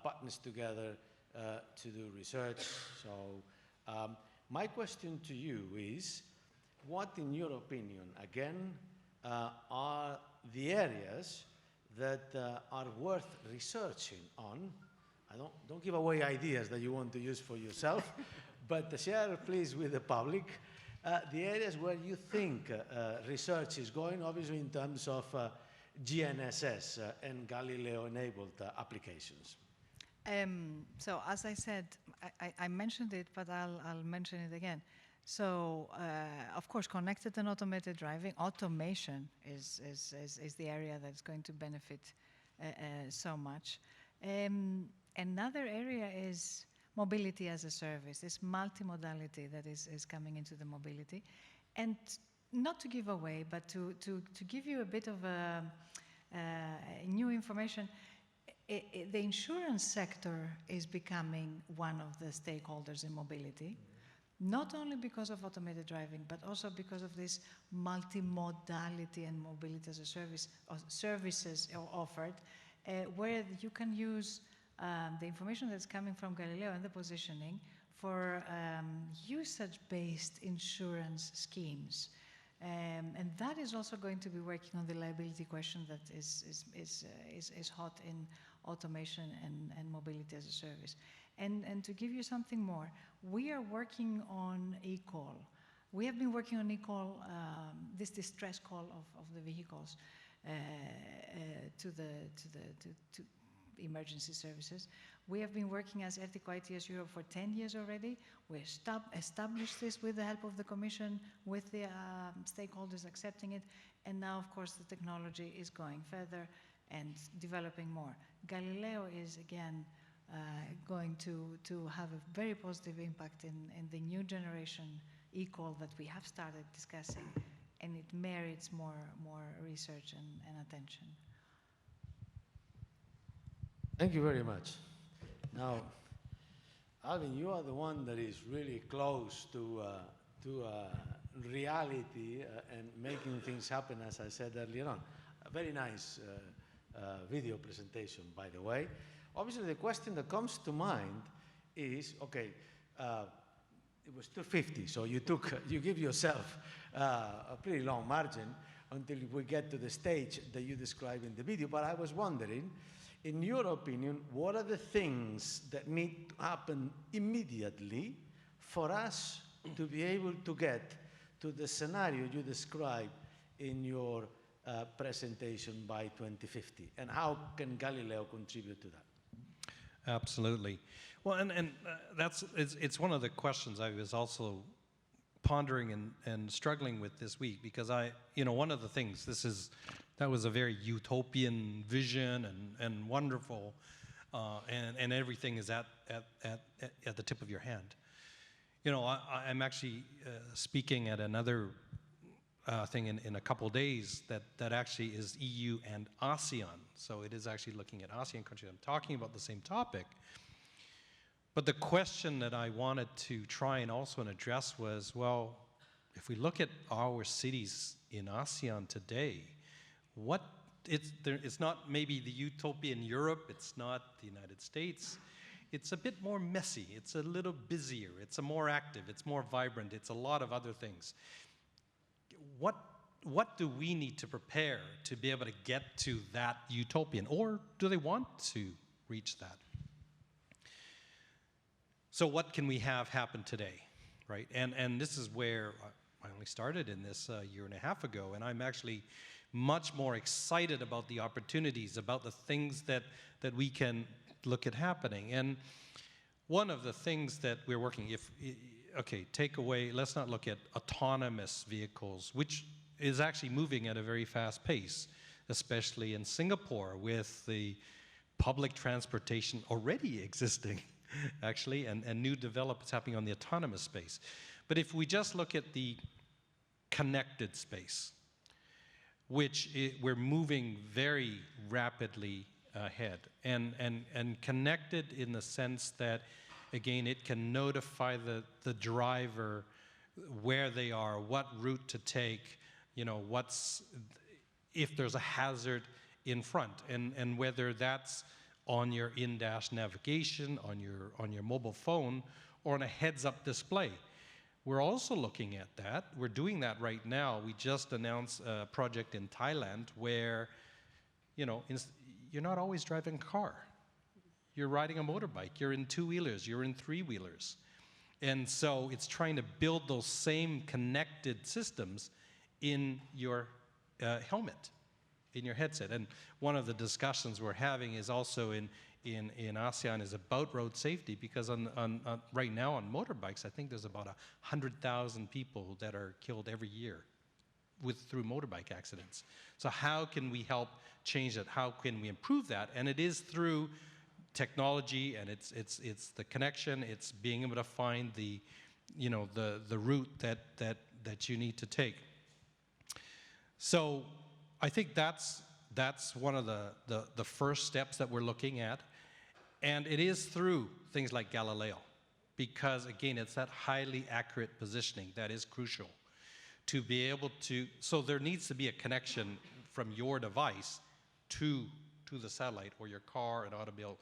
partners together to do research. So my question to you is, what, in your opinion, again, are the areas that are worth researching on? Don't give away ideas that you want to use for yourself, but share, please, with the public the areas where you think research is going, obviously in terms of GNSS and Galileo-enabled applications. So as I said, I mentioned it, but I'll mention it again. So of course, connected and automated driving, automation is the area that's going to benefit so much. Another area is mobility as a service, this multimodality that is coming into the mobility. And not to give away, but to give you a bit of new information, the insurance sector is becoming one of the stakeholders in mobility, not only because of automated driving, but also because of this multimodality and mobility as a service, or services offered, where you can use the information that's coming from Galileo and the positioning for usage-based insurance schemes. And that is also going to be working on the liability question that is hot in automation and mobility as a service. And to give you something more, we are working on eCall. We have been working on eCall, this distress call of the vehicles to emergency services. We have been working as ERTICO-ITS Europe for 10 years already. We established this with the help of the Commission, with the stakeholders accepting it, and now, of course, the technology is going further and developing more. Galileo is, again, going to have a very positive impact in the new generation eCall that we have started discussing, and it merits more research and attention. Thank you very much. Now, Alvin, you are the one that is really close to reality and making things happen, as I said earlier on. A very nice video presentation, by the way. Obviously, the question that comes to mind is, okay, it was 250, so you give yourself a pretty long margin until we get to the stage that you describe in the video. But I was wondering, in your opinion, what are the things that need to happen immediately for us to be able to get to the scenario you described in your presentation by 2050? And how can Galileo contribute to that? Absolutely. Well, and it's one of the questions I was also pondering and struggling with this week, because one of the things, that was a very utopian vision and wonderful, and everything is at the tip of your hand. I'm actually speaking at another thing in a couple days that actually is EU and ASEAN. So it is actually looking at ASEAN countries. I'm talking about the same topic. But the question that I wanted to try and also address was, well, if we look at our cities in ASEAN today, it's not maybe the utopian Europe, it's not the United States. It's a bit more messy, it's a little busier, it's more active, it's more vibrant, it's a lot of other things. What do we need to prepare to be able to get to that utopian, or do they want to reach that? So what can we have happen today, right? And this is where I only started in this a year and a half ago, and I'm actually much more excited about the opportunities, about the things that we can look at happening. And one of the things that we're working, take away, let's not look at autonomous vehicles, which is actually moving at a very fast pace, especially in Singapore with the public transportation already existing, actually, and new developments happening on the autonomous space. But if we just look at the connected space, which we're moving very rapidly ahead, and connected in the sense that, again, it can notify the driver where they are, what route to take, if there's a hazard in front, and whether that's on your in-dash navigation, on your mobile phone, or on a heads-up display. We're also looking at that. We're doing that right now. We just announced a project in Thailand where, you're not always driving a car. You're riding a motorbike. You're in two-wheelers. You're in three-wheelers. And so it's trying to build those same connected systems in your helmet, in your headset. And one of the discussions we're having is also in ASEAN is about road safety, because right now on motorbikes, I think there's about 100,000 people that are killed every year through motorbike accidents. So how can we help change that? How can we improve that? And it is through technology, and it's the connection. It's being able to find the route that you need to take. So I think that's one of the first steps that we're looking at. And it is through things like Galileo, because again, it's that highly accurate positioning that is crucial to be able to, so there needs to be a connection from your device to the satellite, or your car and automobile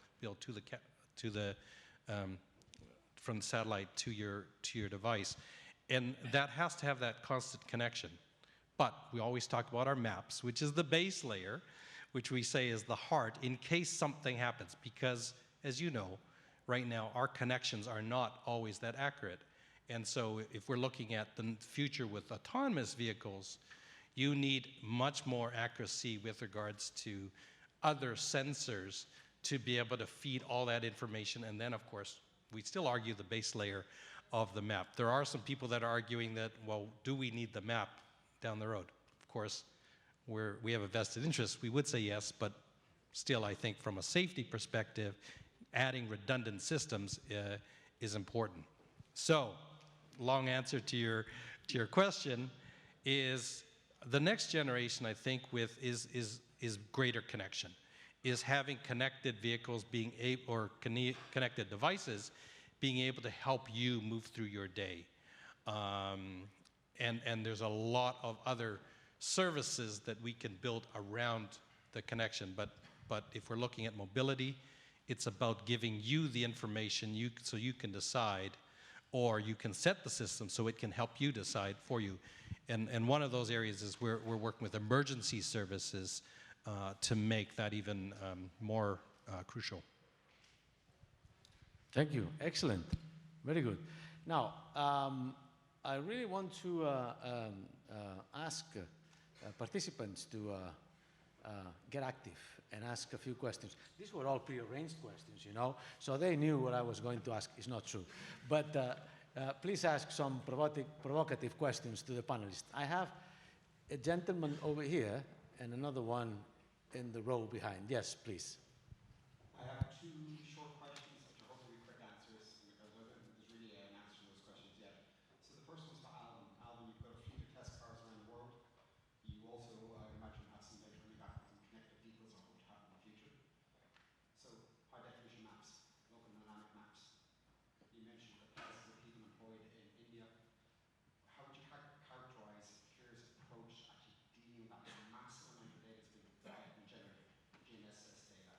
from the satellite to your device. And that has to have that constant connection. But we always talk about our maps, which is the base layer, which we say is the heart in case something happens. Because, as you know, right now, our connections are not always that accurate. And so if we're looking at the future with autonomous vehicles, you need much more accuracy with regards to other sensors to be able to feed all that information. And then, of course, we still argue the base layer of the map. There are some people that are arguing that, well, do we need the map down the road? Of course, we have a vested interest. We would say yes, but still, I think from a safety perspective, adding redundant systems is important. So, long answer to your question is the next generation, I think, is greater connection, is having connected vehicles being able, or connected devices being able to help you move through your day. And there's a lot of other services that we can build around the connection. But if we're looking at mobility, it's about giving you the information so you can decide, or you can set the system so it can help you decide for you. And one of those areas is we're working with emergency services to make that even more crucial. Thank you. Excellent. Very good. Now, I really want to ask participants to get active and ask a few questions. These were all prearranged questions, you know, so they knew what I was going to ask. It's not true. But please ask some provocative questions to the panelists. I have a gentleman over here and another one in the row behind. Yes, please. I have two short questions, which are hopefully quick answers, because I don't think there's really an answer to those questions yet. So the first one's to Alvin. Alvin, you've got a fleet of test cars around the world. You also, I imagine, have some data coming back from connected vehicles or hope to have in the future. So high-definition maps, local dynamic maps. You mentioned the thousands of people employed in India. How would you characterize CARE's approach to actually dealing with that massive amount of data that's being generated? GNSS data,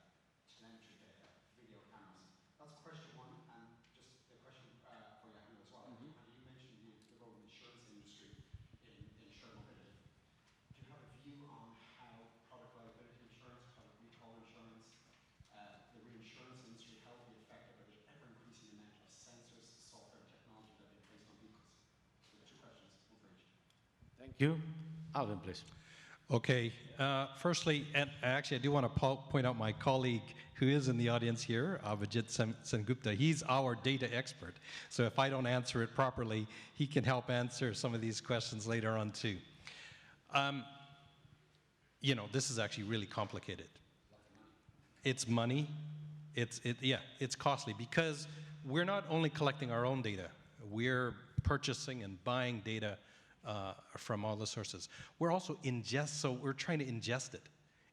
telemetry data, video cameras. That's question one, and just the question for Johanna as well. And you mentioned the role of the insurance industry in shared mobility. Do you have a view on how product liability insurance, product recall insurance, the reinsurance industry, how will be affected by the ever-increasing amount of sensors, software, and technology that they place on vehicles? So two questions, one for each. Thank you. Alvin, please. Okay, firstly, and actually I do want to point out my colleague who is in the audience here, Abhijit Sengupta. He's our data expert. So if I don't answer it properly, he can help answer some of these questions later on too. You know, this is actually really complicated. It's money, it's costly because we're not only collecting our own data, we're purchasing and buying data from all the sources. We're also so we're trying to ingest it.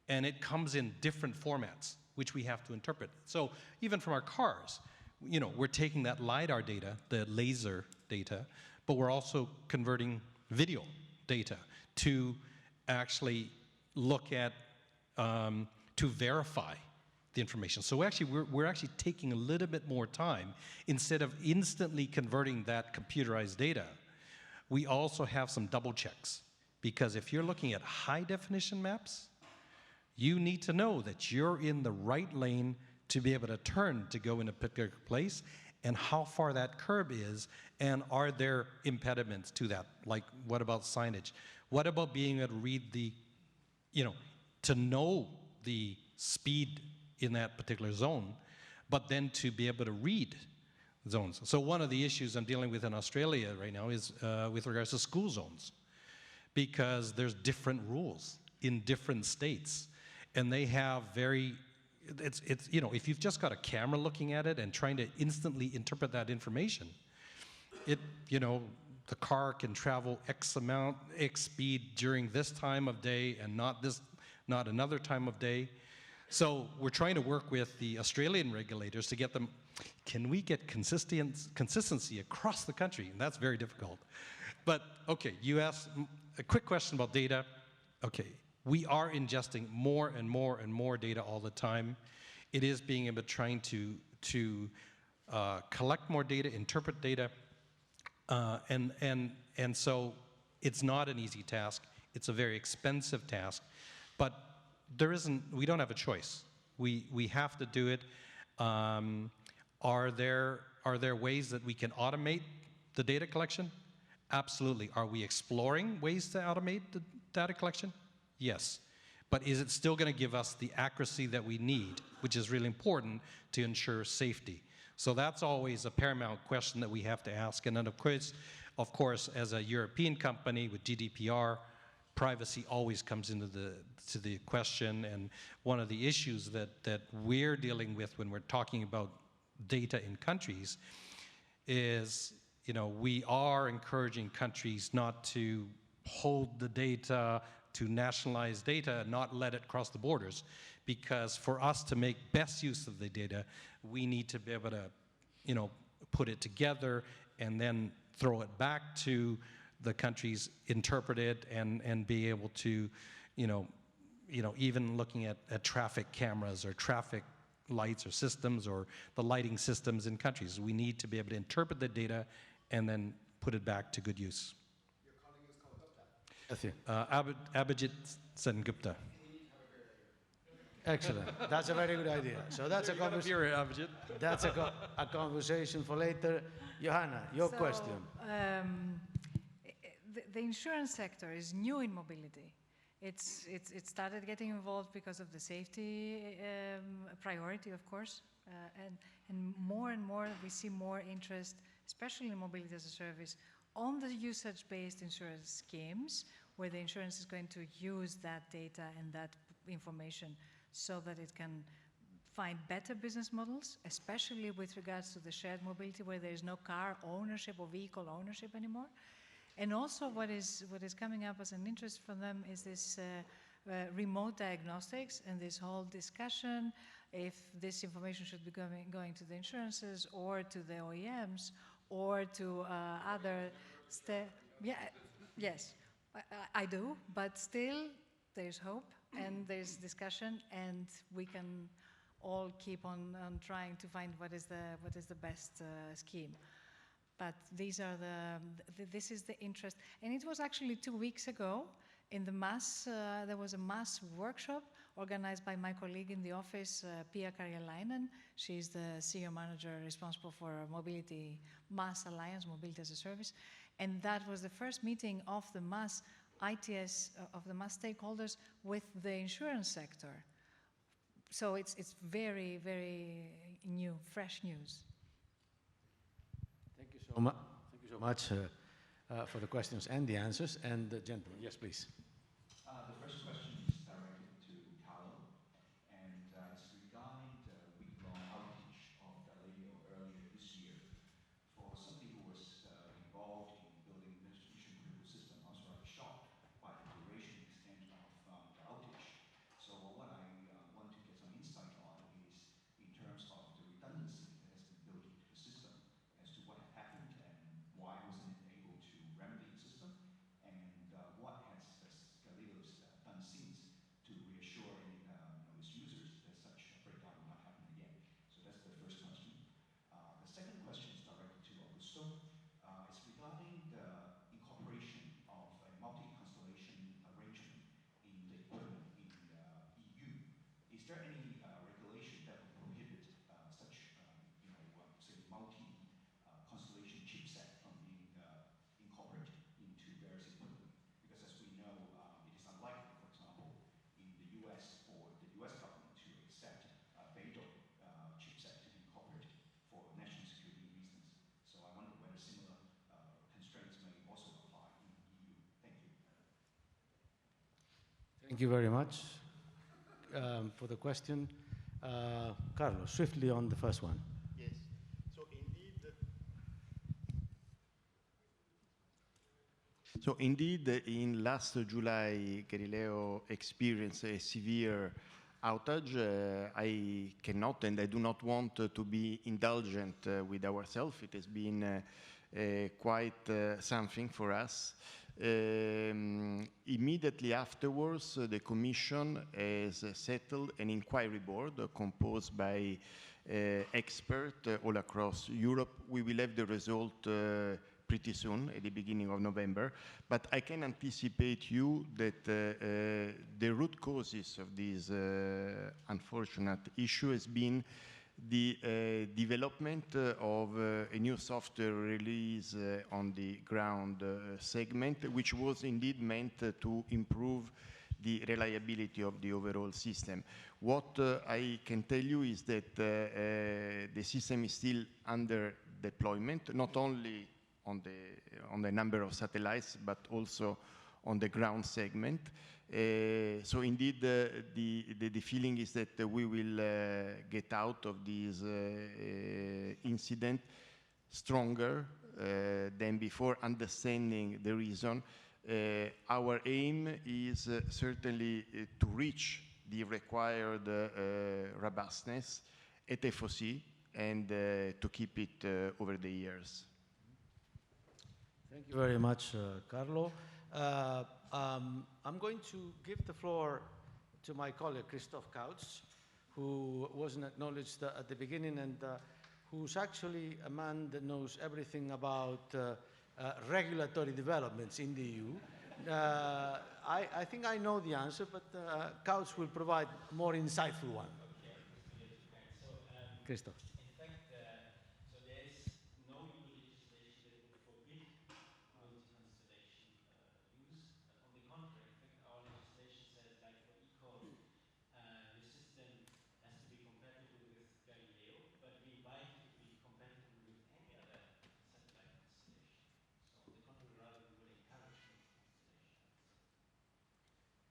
And it comes in different formats, which we have to interpret. So even from our cars, you know, we're taking that LiDAR data, the laser data, but we're also converting video data to actually look at, to verify the information. So actually, we're actually taking a little bit more time. Instead of instantly converting that computerized data, we also have some double checks. Because if you're looking at high definition maps, you need to know that you're in the right lane to be able to turn to go in a particular place, and how far that curb is, and are there impediments to that? Like, what about signage? What about being able to read the, you know, to know the speed in that particular zone, but then to be able to read zones. So one of the issues I'm dealing with in Australia right now is with regards to school zones, because there's different rules in different states, and they have it's you know, if you've just got a camera looking at it and trying to instantly interpret that information, you know, the car can travel X speed during this time of day and not another time of day. So we're trying to work with the Australian regulators to get them, can we get consistency across the country? And that's very difficult. But okay, you asked a quick question about data. Okay, we are ingesting more and more and more data all the time. It is being able to trying to collect more data, interpret data, and so it's not an easy task. It's a very expensive task, but we don't have a choice. We have to do it. Are there ways that we can automate the data collection? Absolutely. Are we exploring ways to automate the data collection? Yes. But is it still going to give us the accuracy that we need, which is really important to ensure safety? So that's always a paramount question that we have to ask. And then of course, as a European company with GDPR, privacy always comes into the question. And one of the issues that we're dealing with when we're talking about data in countries is, you know, we are encouraging countries not to hold the data, to nationalize data, and not let it cross the borders. Because for us to make best use of the data, we need to be able to, you know, put it together and then throw it back to the countries, interpret it, and be able to, you know, even looking at traffic cameras or traffic lights or systems or the lighting systems in countries. We need to be able to interpret the data and then put it back to good use. Your colleague is called Gupta. Abhijit Sengupta. Excellent. That's a very good idea. So that's a conversation for later. Johanna, your question. The insurance sector is new in mobility. it started getting involved because of the safety priority, of course, and more we see more interest, especially in mobility as a service, on the usage-based insurance schemes, where the insurance is going to use that data and that information so that it can find better business models, especially with regards to the shared mobility, where there is no car ownership or vehicle ownership anymore. And also what is coming up as an interest for them is this remote diagnostics and this whole discussion if this information should be going to the insurances or to the OEMs or to other... Yes, I do, but still there's hope and there's discussion, and we can all keep on trying to find what is the best scheme. But these are this is the interest. And it was actually 2 weeks ago in the MAS, there was a MAS workshop organized by my colleague in the office, Pia Karjalainen. She's the senior manager responsible for Mobility MAS Alliance, Mobility as a Service. And that was the first meeting of the MAS ITS, of the MAS stakeholders with the insurance sector. So it's very, very new, fresh news. Thank you so much for the questions and the answers. And gentlemen, yes, please. The first question is directed to Carlo, and it's regarding the week-long outage of Galileo earlier this year. For somebody who was involved in building the mission-critical system, I was rather shocked by the duration extent of the outage. So what I want to get some insight on is in terms of the redundancy that has been built into the system as to what had happened and why wasn't it able to remedy the system, and what has Galileo done since to reassure its users that such a breakdown will not happen again. So that's the first question. The second question is directed to Augusto. It's regarding the incorporation of a multi-constellation arrangement in the equipment in the EU. Is there any regulation that would prohibit such, say, multi-constellation chipset from being incorporated into various equipment? Because as we know, it is unlikely, for example, in the US for the US government to accept Beidou chipset to be incorporated for national security reasons. So I wonder whether similar constraints may also apply in the EU. Thank you. Thank you very much for the question. Carlo, swiftly on the first one. Yes. So indeed, in last July, Galileo experienced a severe outage. I cannot and I do not want to be indulgent with ourselves. It has been quite something for us. Immediately afterwards, the Commission has settled an inquiry board composed by experts all across Europe. We will have the result pretty soon, at the beginning of November. But I can anticipate you that the root causes of this unfortunate issue has been the development of a new software release on the ground segment, which was indeed meant to improve the reliability of the overall system. What I can tell you is that the system is still under deployment, not only on the number of satellites, but also on the ground segment. So indeed, the feeling is that we will get out of this incident stronger than before, understanding the reason. Our aim is certainly to reach the required robustness at FOC and to keep it over the years. Thank you very much, Carlo. I'm going to give the floor to my colleague, Christoph Kautz, who wasn't acknowledged at the beginning and who's actually a man that knows everything about regulatory developments in the EU. I think I know the answer, but Kautz will provide a more insightful one. Christoph. Contrary, in fact, our legislation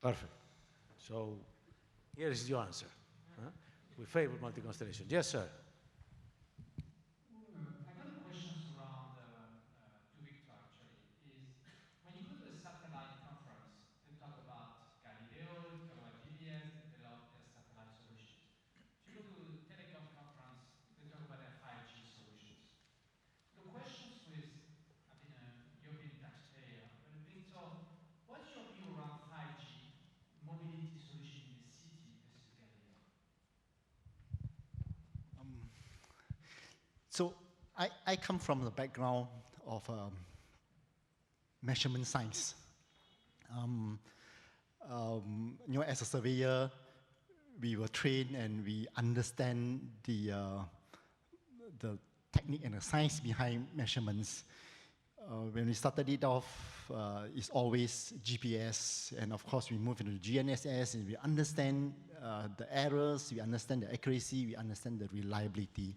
Perfect. So here is your answer. Huh? We favor multi-constellation. Yes, sir. I got a question around to Victor actually. Is when you go to the satellite conference, they talk about Galileo, they talk about GPS, they develop their satellite solutions. If you go to the telecom conference, they talk about their 5G solutions. The questions with, I've been a European taxpayer, but Victor, what's your view around 5G mobility solution in the city versus Galileo? So I come from the background of measurement science. As a surveyor, we were trained and we understand the technique and the science behind measurements. When we started it off, it's always GPS, and of course we move into GNSS, and we understand the errors, we understand the accuracy, we understand the reliability.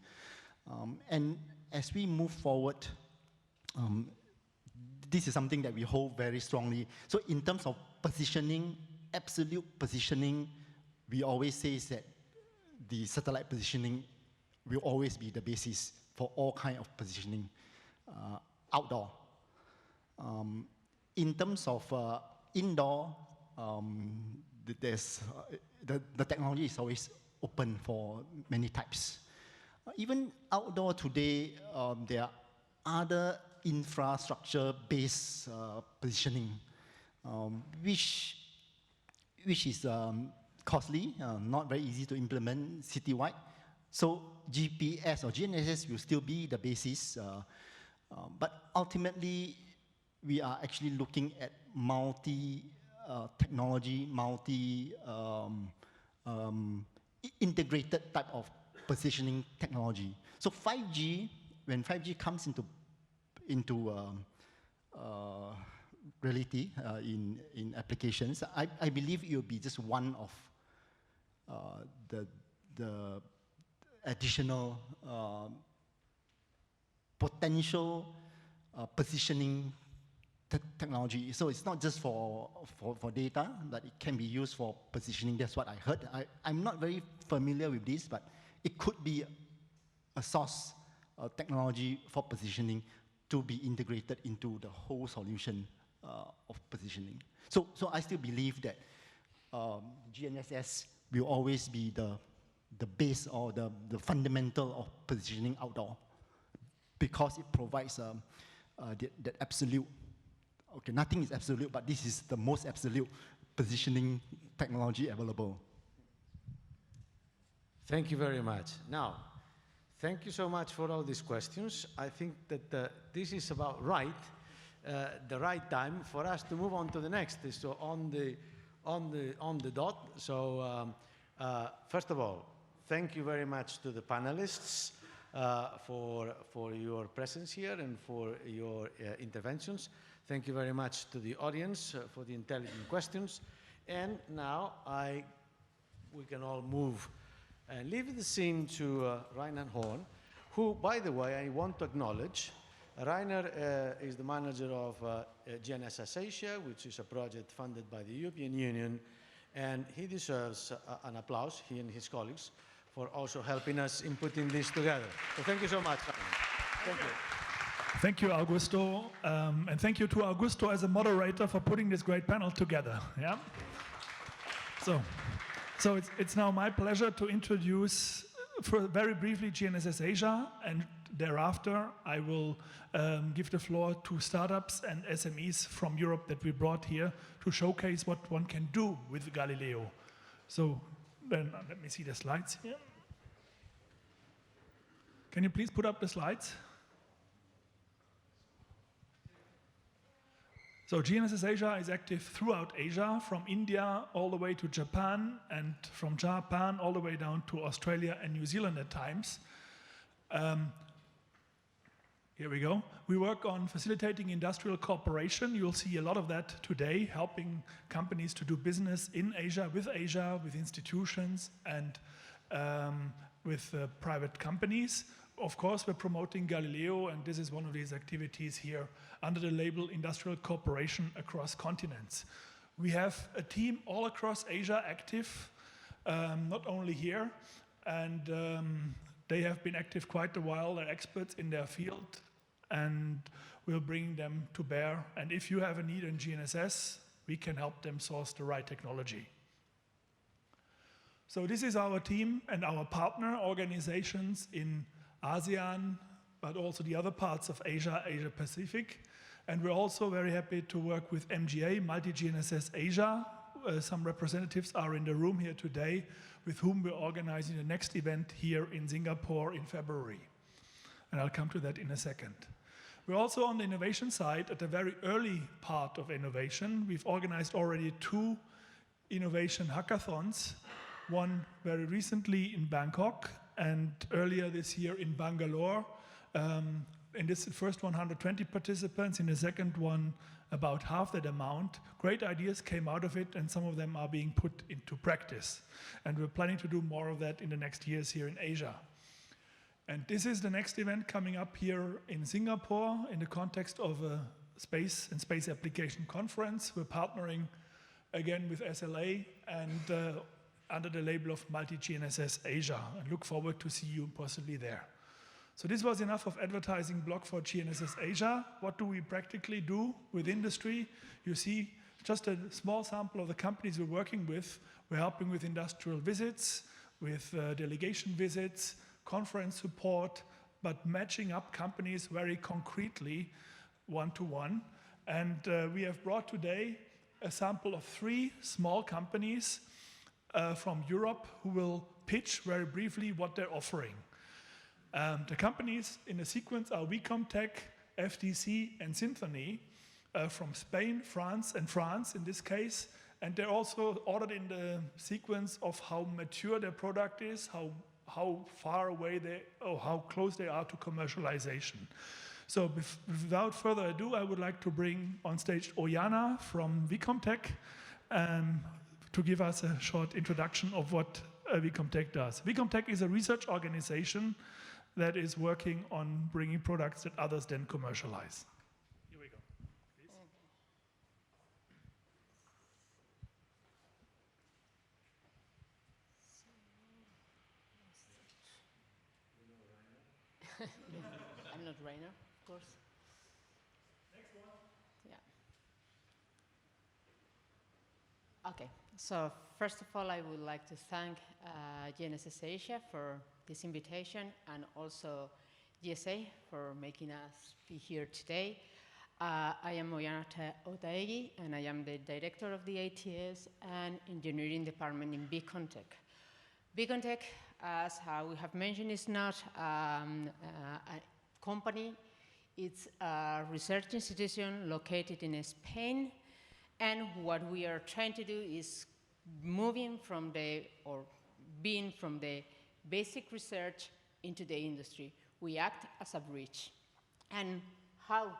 And as we move forward, this is something that we hold very strongly. So in terms of positioning, absolute positioning, we always say is that the satellite positioning will always be the basis for all kinds of positioning outdoor. In terms of indoor, the technology is always open for many types. Even outdoor today, there are other infrastructure-based positioning, which is costly, not very easy to implement citywide. So GPS or GNSS will still be the basis, but ultimately we are actually looking at multi-technology, integrated type of positioning technology. So 5G, when 5G comes into reality in applications, I believe it will be just one of the additional potential positioning technology. So it's not just for data, but it can be used for positioning. That's what I heard. I'm not very familiar with this, but it could be a source of technology for positioning to be integrated into the whole solution of positioning. So I still believe that GNSS will always be the base or the fundamental of positioning outdoor, because it provides that absolute, okay, nothing is absolute, but this is the most absolute positioning technology available. Thank you very much. Now, thank you so much for all these questions. I think that this is about the right time for us to move on to the next. So on the dot. So first of all, thank you very much to the panelists for your presence here and for your interventions. Thank you very much to the audience for the intelligent questions. And now we can all move and leave the scene to Rainer Horn, who, by the way, I want to acknowledge. Rainer is the manager of GNSS.asia, which is a project funded by the European Union, and he deserves an applause, he and his colleagues, for also helping us in putting this together. So thank you so much, Rainer. Thank you. Thank you, Augusto, and thank you to Augusto as a moderator for putting this great panel together. Yeah. So it's now my pleasure to introduce, very briefly, GNSS.asia, and thereafter I will give the floor to startups and SMEs from Europe that we brought here to showcase what one can do with Galileo. So then let me see the slides here. Can you please put up the slides? So GNSS.asia is active throughout Asia, from India all the way to Japan, and from Japan all the way down to Australia and New Zealand at times. Here we go. We work on facilitating industrial cooperation. You'll see a lot of that today, helping companies to do business in Asia, with institutions, and with private companies. Of course, we're promoting Galileo, and this is one of these activities here under the label Industrial Cooperation Across Continents. We have a team all across Asia active, not only here, and they have been active quite a while. They're experts in their field, and we'll bring them to bear. And if you have a need in GNSS, we can help them source the right technology. So this is our team and our partner organizations in ASEAN, but also the other parts of Asia, Asia Pacific. And we're also very happy to work with MGA, Multi-GNSS.asia. Some representatives are in the room here today, with whom we're organizing the next event here in Singapore in February. And I'll come to that in a second. We're also on the innovation side at the very early part of innovation. We've organized already 2 innovation hackathons, one very recently in Bangkok and earlier this year in Bangalore. In this first one, 120 participants. In the second one, about half that amount. Great ideas came out of it, and some of them are being put into practice. And we're planning to do more of that in the next years here in Asia. And this is the next event coming up here in Singapore in the context of a space and space application conference. We're partnering again with SLA and under the label of Multi-GNSS.asia, and look forward to see you possibly there. So this was enough of advertising block for GNSS.asia. What do we practically do with industry? You see just a small sample of the companies we're working with. We're helping with industrial visits, with delegation visits, conference support, but matching up companies very concretely, one-to-one. And we have brought today a sample of 3 small companies from Europe who will pitch very briefly what they're offering. The companies in the sequence are Wecomtech, FDC, and Symphony from Spain, France, and France in this case. And they're also ordered in the sequence of how mature their product is, how far away or how close they are to commercialization. So without further ado, I would like to bring on stage Johanna from Wecomtech to give us a short introduction of what Wecomtech does. Wecomtech is a research organization that is working on bringing products that others then commercialize. Here we go, please. I'm not Rainer, of course. Next one. Yeah. Okay, so first of all, I would like to thank GNSS.asia for this invitation, and also GSA for making us be here today. I am Johanna, and I am the director of the ITS and engineering department in Wecomtech. Wecomtech, as we have mentioned, is not a company. It's a research institution located in Spain, and what we are trying to do is being from the basic research into the industry. We act as a bridge. And how?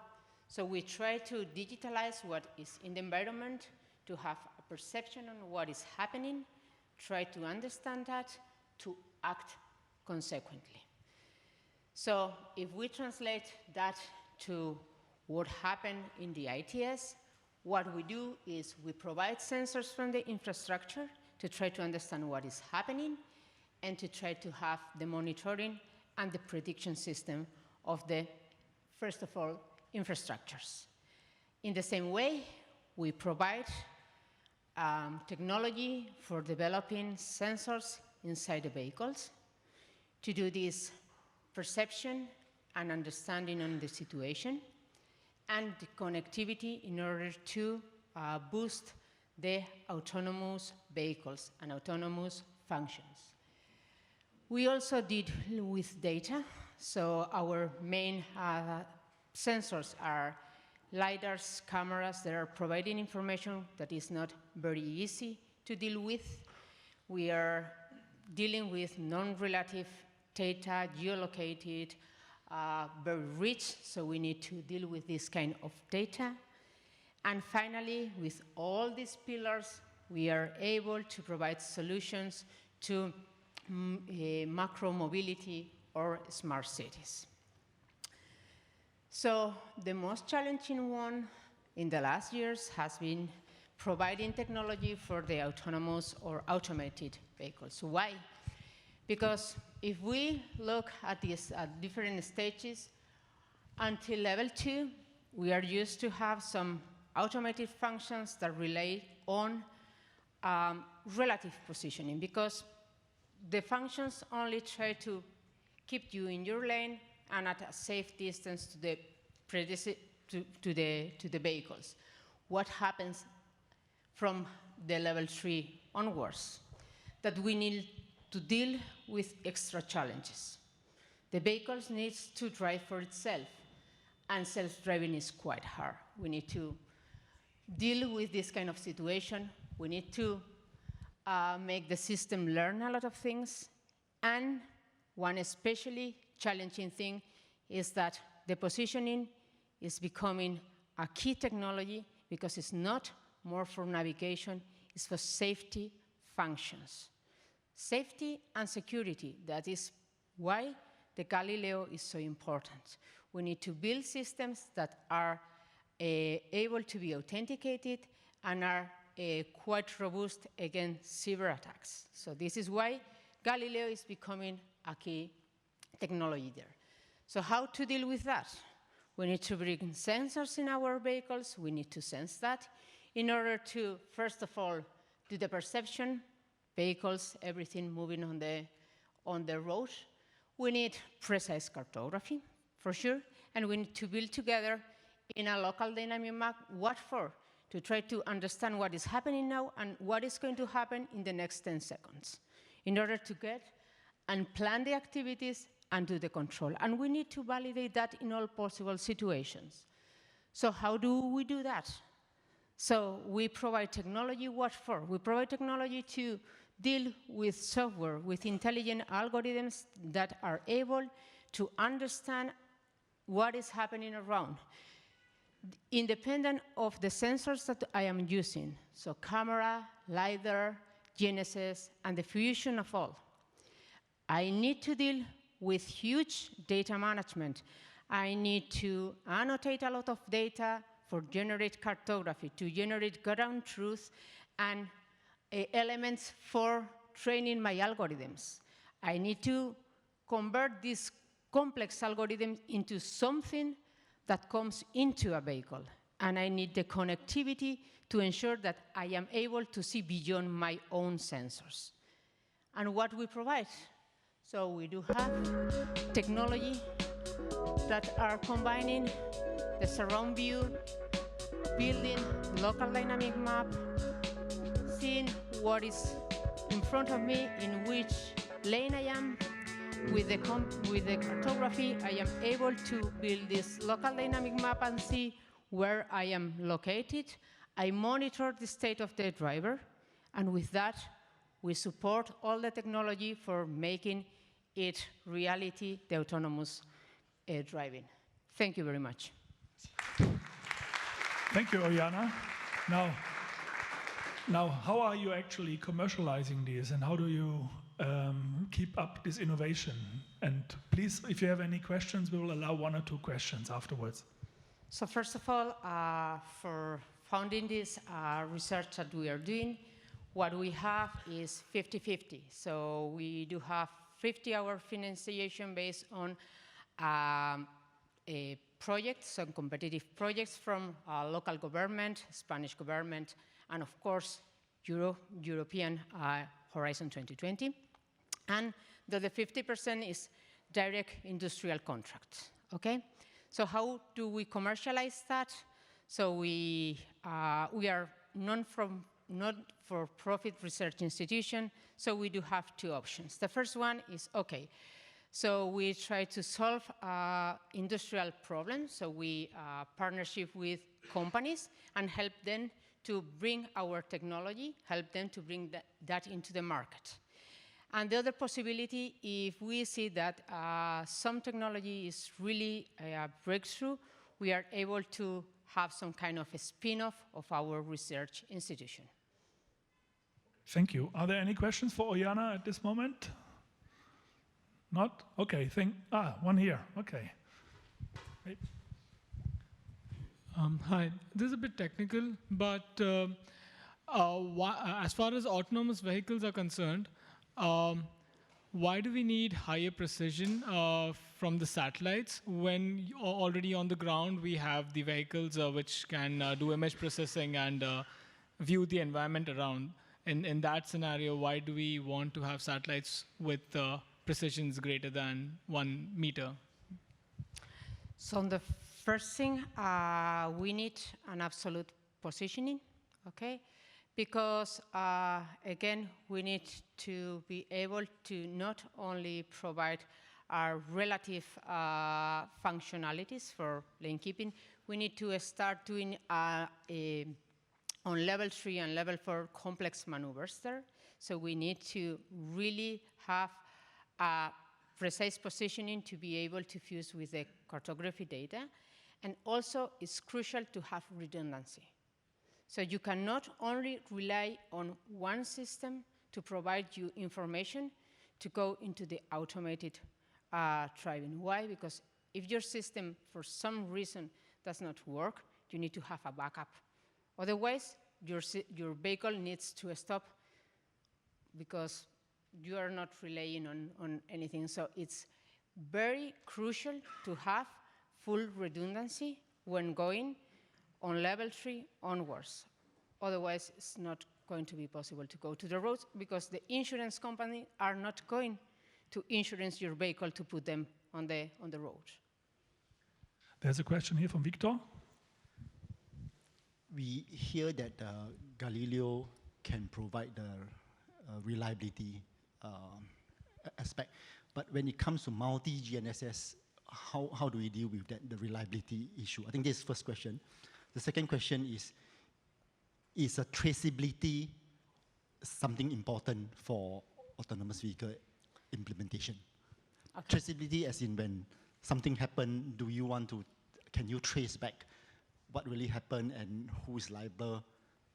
So we try to digitalize what is in the environment, to have a perception on what is happening, try to understand that, to act consequently. So if we translate that to what happened in the ITS, what we do is we provide sensors from the infrastructure to try to understand what is happening, and to try to have the monitoring and the prediction system of the, first of all, infrastructures. In the same way, we provide technology for developing sensors inside the vehicles to do this perception and understanding on the situation, and the connectivity in order to boost the autonomous vehicles and autonomous functions. We also deal with data, so our main sensors are LiDARs, cameras that are providing information that is not very easy to deal with. We are dealing with non-relative data, geolocated, very rich, so we need to deal with this kind of data. And finally, with all these pillars, we are able to provide solutions to macro mobility or smart cities. So the most challenging one in the last years has been providing technology for the autonomous or automated vehicles. Why? Because if we look at these different stages, until level 2, we are used to have some automated functions that rely on relative positioning, because the functions only try to keep you in your lane and at a safe distance to the vehicles. What happens from the level 3 onwards? That we need to deal with extra challenges. The vehicles needs to drive for itself, and self-driving is quite hard. We need to deal with this kind of situation. We need to make the system learn a lot of things. And one especially challenging thing is that the positioning is becoming a key technology, because it's not more for navigation, it's for safety functions. Safety and security, that is why the Galileo is so important. We need to build systems that are able to be authenticated and are quite robust against cyber attacks. So this is why Galileo is becoming a key technology there. So how to deal with that? We need to bring sensors in our vehicles. We need to sense that in order to, first of all, do the perception, vehicles, everything moving on the road. We need precise cartography, for sure, and we need to build together in a local dynamic map. What for? To try to understand what is happening now and what is going to happen in the next 10 seconds, in order to get and plan the activities and do the control. And we need to validate that in all possible situations. So how do we do that? So we provide technology. What for? We provide technology to deal with software, with intelligent algorithms that are able to understand what is happening around, independent of the sensors that I am using. So camera, LiDAR, GNSS, and the fusion of all. I need to deal with huge data management. I need to annotate a lot of data for generate cartography, to generate ground truth, and elements for training my algorithms. I need to convert these complex algorithms into something that comes into a vehicle. And I need the connectivity to ensure that I am able to see beyond my own sensors. And what we provide? So we do have technology that are combining the surround view, building local dynamic map, seeing what is in front of me, in which lane I am. With the cartography, I am able to build this local dynamic map and see where I am located. I monitor the state of the driver, and with that, we support all the technology for making it reality, the autonomous driving. Thank you very much. Thank you, Johanna. Now, how are you actually commercializing this, and how do you keep up this innovation? And please, if you have any questions, we will allow 1 or 2 questions afterwards. So first of all, for founding this research that we are doing, what we have is 50-50. So we do have 50-hour financiation based on projects, some competitive projects from local government, Spanish government, and of course, European Horizon 2020. And the 50% is direct industrial contracts, okay? So how do we commercialize that? So we are not-for-profit research institution, so we do have 2 options. The first one is, okay, so we try to solve industrial problems, so we partnership with companies and help them to bring our technology, help them to bring that into the market. And the other possibility, if we see that some technology is really a breakthrough, we are able to have some kind of a spin-off of our research institution. Thank you. Are there any questions for Johanna at this moment? Not? Okay, one here, okay. Hi, this is a bit technical, but as far as autonomous vehicles are concerned, why do we need higher precision from the satellites when already on the ground we have the vehicles which can do image processing and view the environment around? In that scenario, why do we want to have satellites with precisions greater than 1 meter? So the first thing, we need an absolute positioning, okay? Because, again, we need to be able to not only provide our relative functionalities for lane keeping, we need to start doing on level 3 and level 4 complex maneuvers there. So we need to really have a precise positioning to be able to fuse with the cartography data. And also, it's crucial to have redundancy. So you cannot only rely on one system to provide you information to go into the automated driving. Why? Because if your system, for some reason, does not work, you need to have a backup. Otherwise, your vehicle needs to stop because you are not relying on anything. So it's very crucial to have full redundancy when going on level 3 onwards. Otherwise, it's not going to be possible to go to the roads because the insurance company are not going to insurance your vehicle to put them on the road. There's a question here from Victor. We hear that Galileo can provide the reliability aspect, but when it comes to multi-GNSS, how do we deal with that, the reliability issue? I think this is the first question. The second question is a traceability something important for autonomous vehicle implementation? Okay. Traceability as in when something happened, can you trace back what really happened and who is liable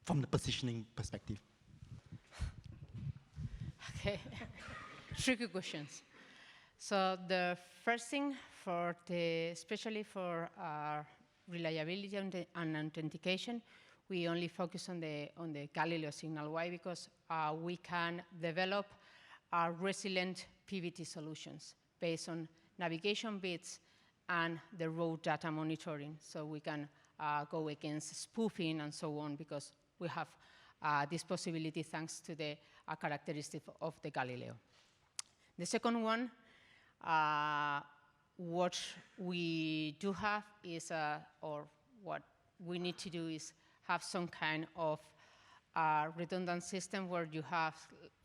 from the positioning perspective? Okay, tricky questions. So the first thing especially for reliability and authentication, we only focus on the Galileo signal. Why? Because we can develop resilient PVT solutions based on navigation bits and the road data monitoring. So we can go against spoofing and so on because we have this possibility thanks to the characteristic of the Galileo. The second one, what we do have is, or what we need to do is have some kind of redundant system where you have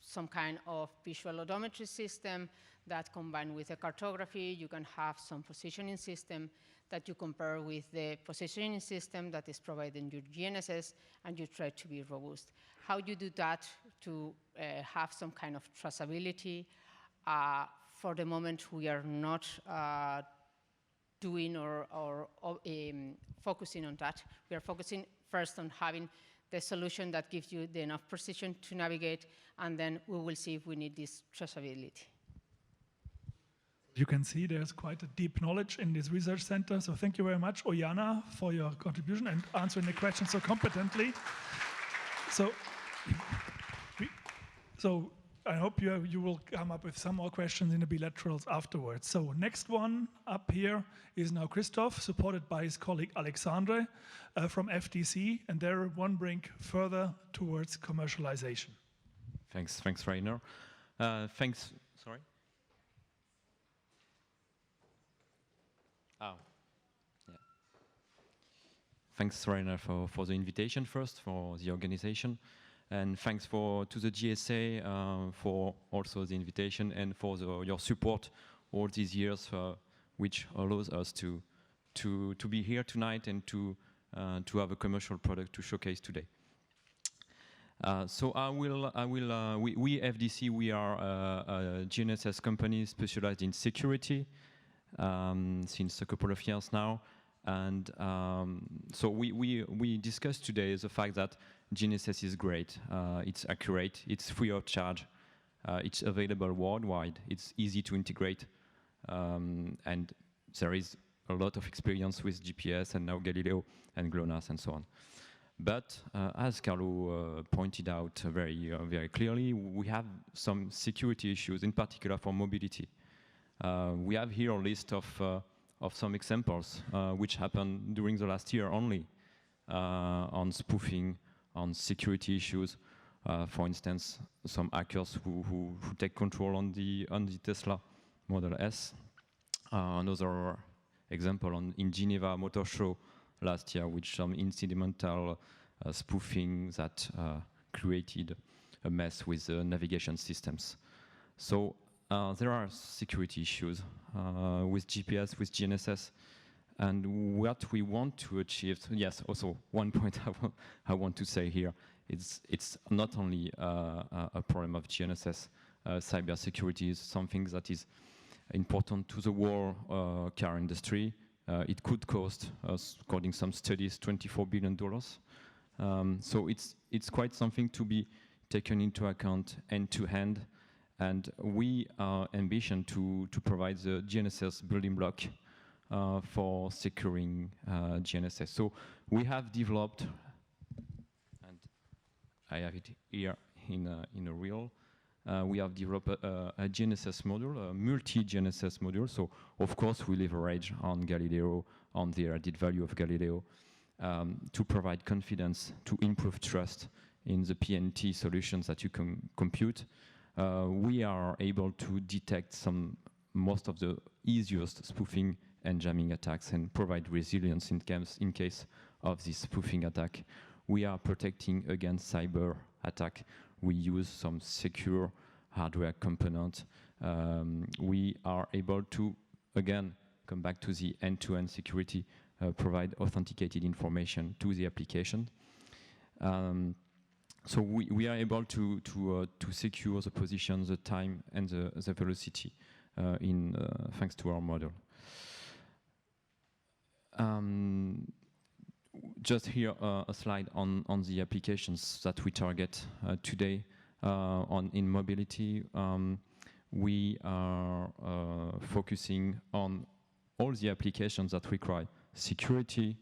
some kind of visual odometry system that combined with a cartography, you can have some positioning system that you compare with the positioning system that is provided in your GNSS, and you try to be robust. How you do that to have some kind of traceability? For the moment, we are not doing or focusing on that. We are focusing first on having the solution that gives you the enough precision to navigate, and then we will see if we need this traceability. You can see there's quite a deep knowledge in this research center, so thank you very much, Johanna, for your contribution and answering the questions so competently. So I hope you will come up with some more questions in the bilaterals afterwards. So next one up here is now Christoph, supported by his colleague Alexandre from FTC, and they're one brink further towards commercialization. Thanks, Rainer. Sorry? Oh, yeah. Thanks, Rainer, for the invitation first, for the organization. And thanks to the GSA for also the invitation and for your support all these years, which allows us to be here tonight and to have a commercial product to showcase today. So we FDC, we are a GNSS company specialized in security since a couple of years now. And so we discussed today the fact that GNSS is great, it's accurate, it's free of charge, it's available worldwide, it's easy to integrate, and there is a lot of experience with GPS and now Galileo and GLONASS and so on. But as Carlo pointed out very clearly, we have some security issues, in particular for mobility. We have here a list of some examples which happened during the last year only on spoofing, on security issues. For instance, some hackers who take control on the Tesla Model S. Another example in Geneva Motor Show last year, with some incidental spoofing that created a mess with navigation systems. So there are security issues with GPS, with GNSS, and what we want to achieve. Yes, also one point I want to say here: it's not only a problem of GNSS. Cybersecurity is something that is important to the whole car industry. It could cost, according to some studies, $24 billion. So it's quite something to be taken into account end to end. And we are ambition to provide the GNSS building block for securing GNSS. So we have developed, and I have it here in a reel. We have developed a GNSS module, a multi-GNSS module. So, of course, we leverage on Galileo, on the added value of Galileo, to provide confidence, to improve trust in the PNT solutions that you can compute. We are able to detect most of the easiest spoofing and jamming attacks and provide resilience in case of this spoofing attack. We are protecting against cyber attack. We use some secure hardware component. We are able to, again, come back to the end-to-end security, provide authenticated information to the application. So we are able to secure the position, the time, and the velocity thanks to our model. Just here a slide on the applications that we target today in mobility. We are focusing on all the applications that require security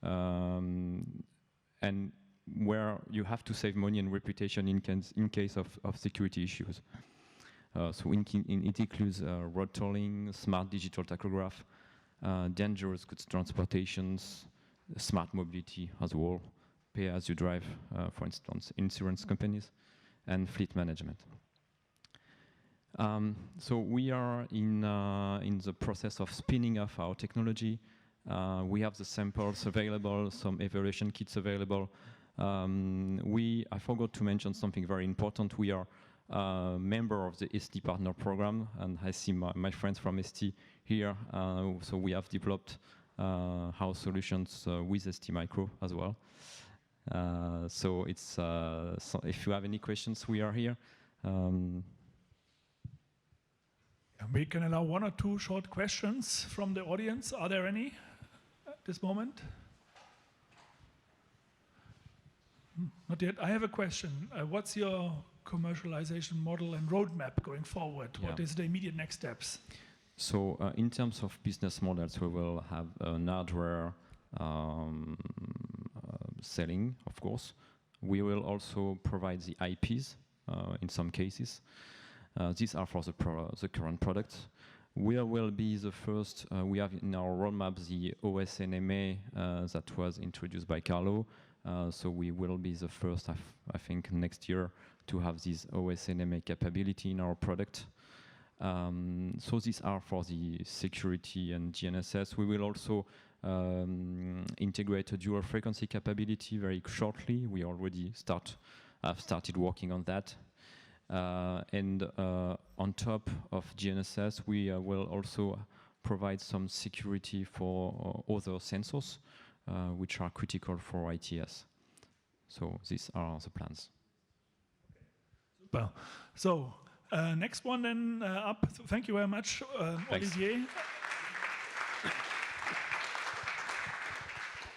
and where you have to save money and reputation in case of security issues. So it includes road tolling, smart digital tachograph, dangerous goods transportations, smart mobility as well, pay as you drive, for instance, insurance companies, and fleet management. So we are in the process of spinning off our technology. We have the samples available, some evaluation kits available. I forgot to mention something very important. We are a member of the ST Partner Program, and I see my friends from ST here. So we have developed our solutions with ST Micro as well. So if you have any questions, we are here. We can allow one or two short questions from the audience. Are there any at this moment? Not yet. I have a question. What's your commercialization model and roadmap going forward? Yeah. What is the immediate next steps? So in terms of business models, we will have an hardware selling, of course. We will also provide the IPs in some cases. These are for the current products. We will be the first, we have in our roadmap the OSNMA that was introduced by Carlo. So we will be the first, I think, next year to have this OSNMA capability in our product. So these are for the security and GNSS. We will also integrate a dual frequency capability very shortly. We already have started working on that. And on top of GNSS, we will also provide some security for other sensors, which are critical for ITS. So these are the plans. Super. So next one then up. Thank you very much, Olivier.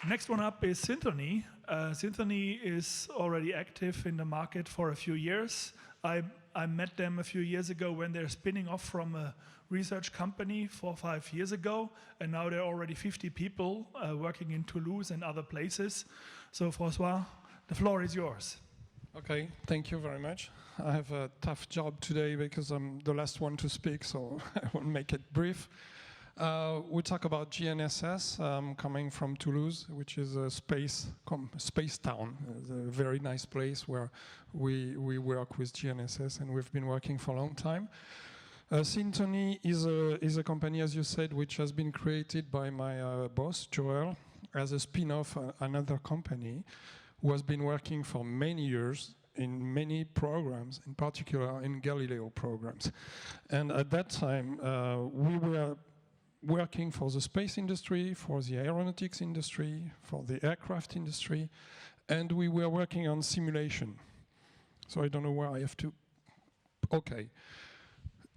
Next one up is Syntony. Syntony is already active in the market for a few years. I met them a few years ago when they're spinning off from a research company 4 or 5 years ago, and now there are already 50 people working in Toulouse and other places. So François, the floor is yours. Okay, thank you very much. I have a tough job today because I'm the last one to speak, so I will make it brief. We talk about GNSS, coming from Toulouse, which is a space town. It's a very nice place where we work with GNSS, and we've been working for a long time. Syntony is a company, as you said, which has been created by my boss, Joel, as a spin-off another company who has been working for many years in many programs, in particular in Galileo programs. And at that time, we were working for the space industry, for the aeronautics industry, for the aircraft industry, and we were working on simulation. So I don't know where I have to... Okay.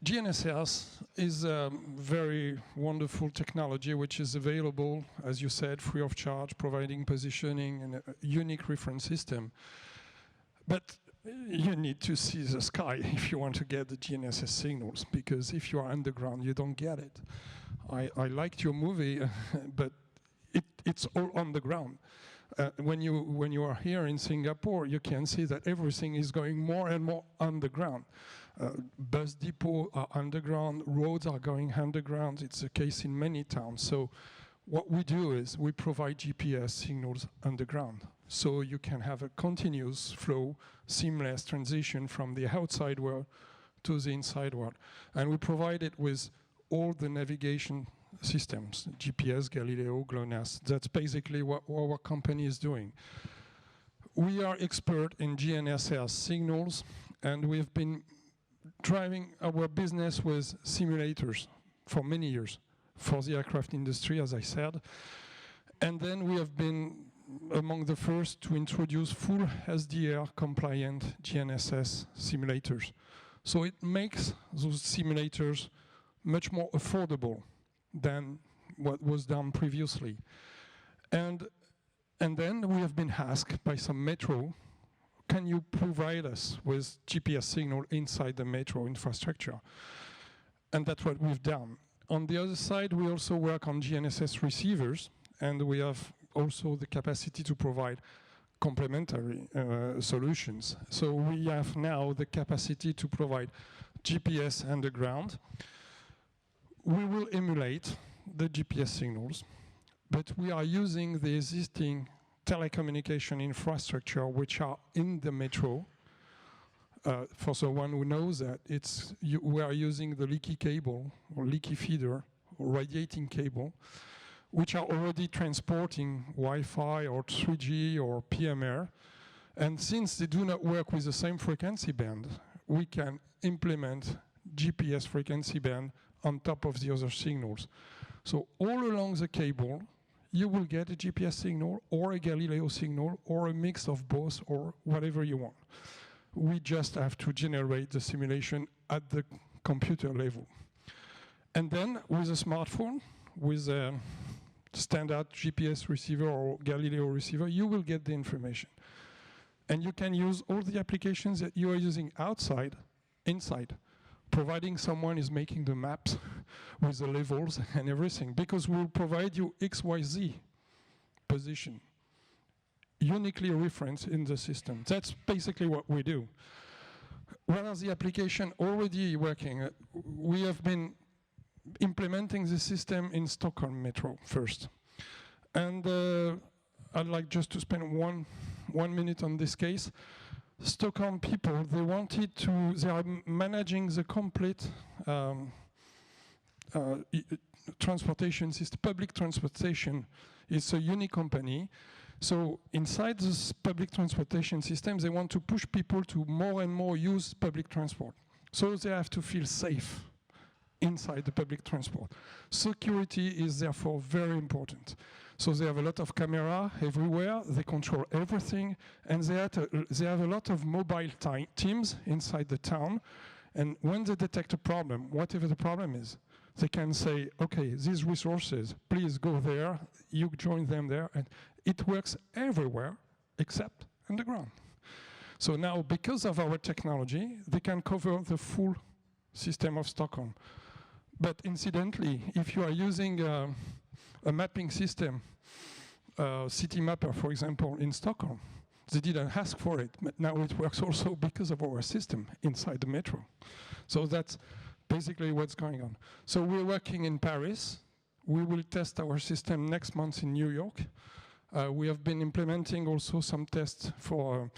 GNSS is a very wonderful technology which is available, as you said, free of charge, providing positioning and a unique reference system. But you need to see the sky if you want to get the GNSS signals, because if you are underground, you don't get it. I liked your movie, but it's all on the ground. When you are here in Singapore, you can see that everything is going more and more underground. Bus depots are underground, roads are going underground. It's the case in many towns. So what we do is we provide GPS signals underground. So you can have a continuous flow, seamless transition from the outside world to the inside world. And we provide it with all the navigation systems, GPS, Galileo, GLONASS. That's basically what our company is doing. We are expert in GNSS signals, and we've been driving our business with simulators for many years, for the aircraft industry, as I said. And then we have been among the first to introduce full SDR compliant GNSS simulators. So it makes those simulators much more affordable than what was done previously. And then we have been asked by some metro, can you provide us with GPS signal inside the metro infrastructure? And that's what we've done. On the other side, we also work on GNSS receivers, and we have also the capacity to provide complementary solutions. So we have now the capacity to provide GPS underground. We will emulate the GPS signals, but we are using the existing telecommunication infrastructure which are in the metro. For someone who knows that, we are using the leaky cable or leaky feeder or radiating cable, which are already transporting Wi-Fi or 3G or PMR. And since they do not work with the same frequency band, we can implement GPS frequency band on top of the other signals. So all along the cable, you will get a GPS signal or a Galileo signal or a mix of both or whatever you want. We just have to generate the simulation at the computer level. And then with a smartphone, with a standard GPS receiver or Galileo receiver, you will get the information. And you can use all the applications that you are using outside, inside, providing someone is making the maps with the levels and everything, because we'll provide you XYZ position, uniquely referenced in the system. That's basically what we do. What are the applications already working? We have been implementing the system in Stockholm Metro first. And I'd like just to spend one minute on this case. Stockholm people, they are managing the complete transportation system, public transportation. It's a unique company. So inside this public transportation system, they want to push people to more and more use public transport. So they have to feel safe inside the public transport. Security is therefore very important. So they have a lot of camera everywhere, they control everything, and they have a lot of mobile teams inside the town. And when they detect a problem, whatever the problem is, They can say, okay, these resources, please go there, you join them there, and it works everywhere except underground. So now, because of our technology, they can cover the full system of Stockholm. But incidentally, if you are using a mapping system, City Mapper, for example, in Stockholm, they didn't ask for it, but now it works also because of our system inside the metro. So that's basically what's going on. So we're working in Paris. We will test our system next month in New York. We have been implementing also some tests for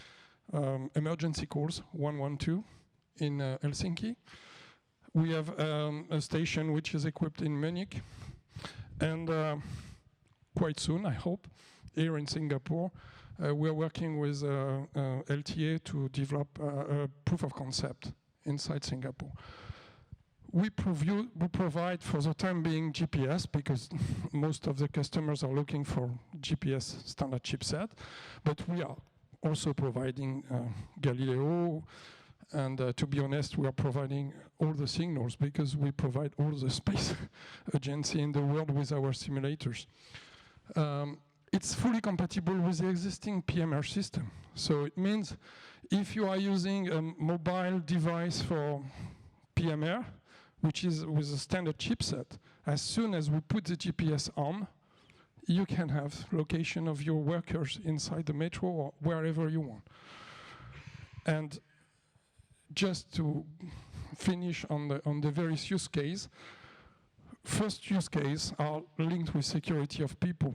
emergency calls, 112, in Helsinki. We have a station which is equipped in Munich. And quite soon, I hope, here in Singapore, we're working with LTA to develop a proof of concept inside Singapore. We provide, for the time being, GPS, because most of the customers are looking for GPS standard chipset, but we are also providing Galileo, and to be honest, we are providing all the signals because we provide all the space agency in the world with our simulators. It's fully compatible with the existing PMR system. So it means if you are using a mobile device for PMR, which is with a standard chipset, as soon as we put the GPS on, you can have location of your workers inside the metro or wherever you want. And just to finish on the various use case, first use case are linked with security of people.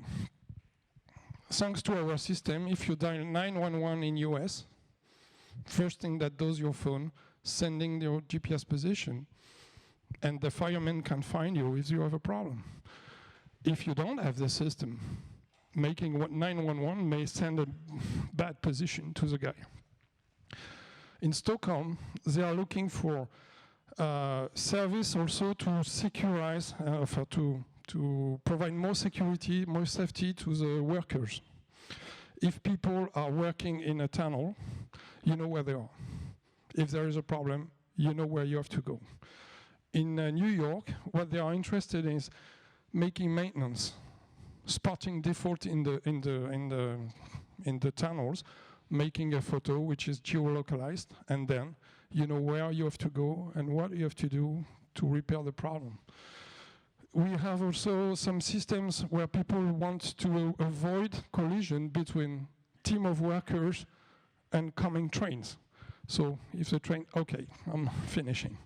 Thanks to our system, if you dial 911 in US, first thing that does your phone, sending your GPS position, and the fireman can find you if you have a problem. If you don't have the system, making what 911 may send a bad position to the guy. In Stockholm, they are looking for service also to securize, to provide more security, more safety to the workers. If people are working in a tunnel, you know where they are. If there is a problem, you know where you have to go. In New York, what they are interested in is making maintenance, spotting default in the tunnels, making a photo which is geolocalized, and then you know where you have to go and what you have to do to repair the problem. We have also some systems where people want to avoid collision between team of workers and coming trains. So if the train, okay, I'm finishing.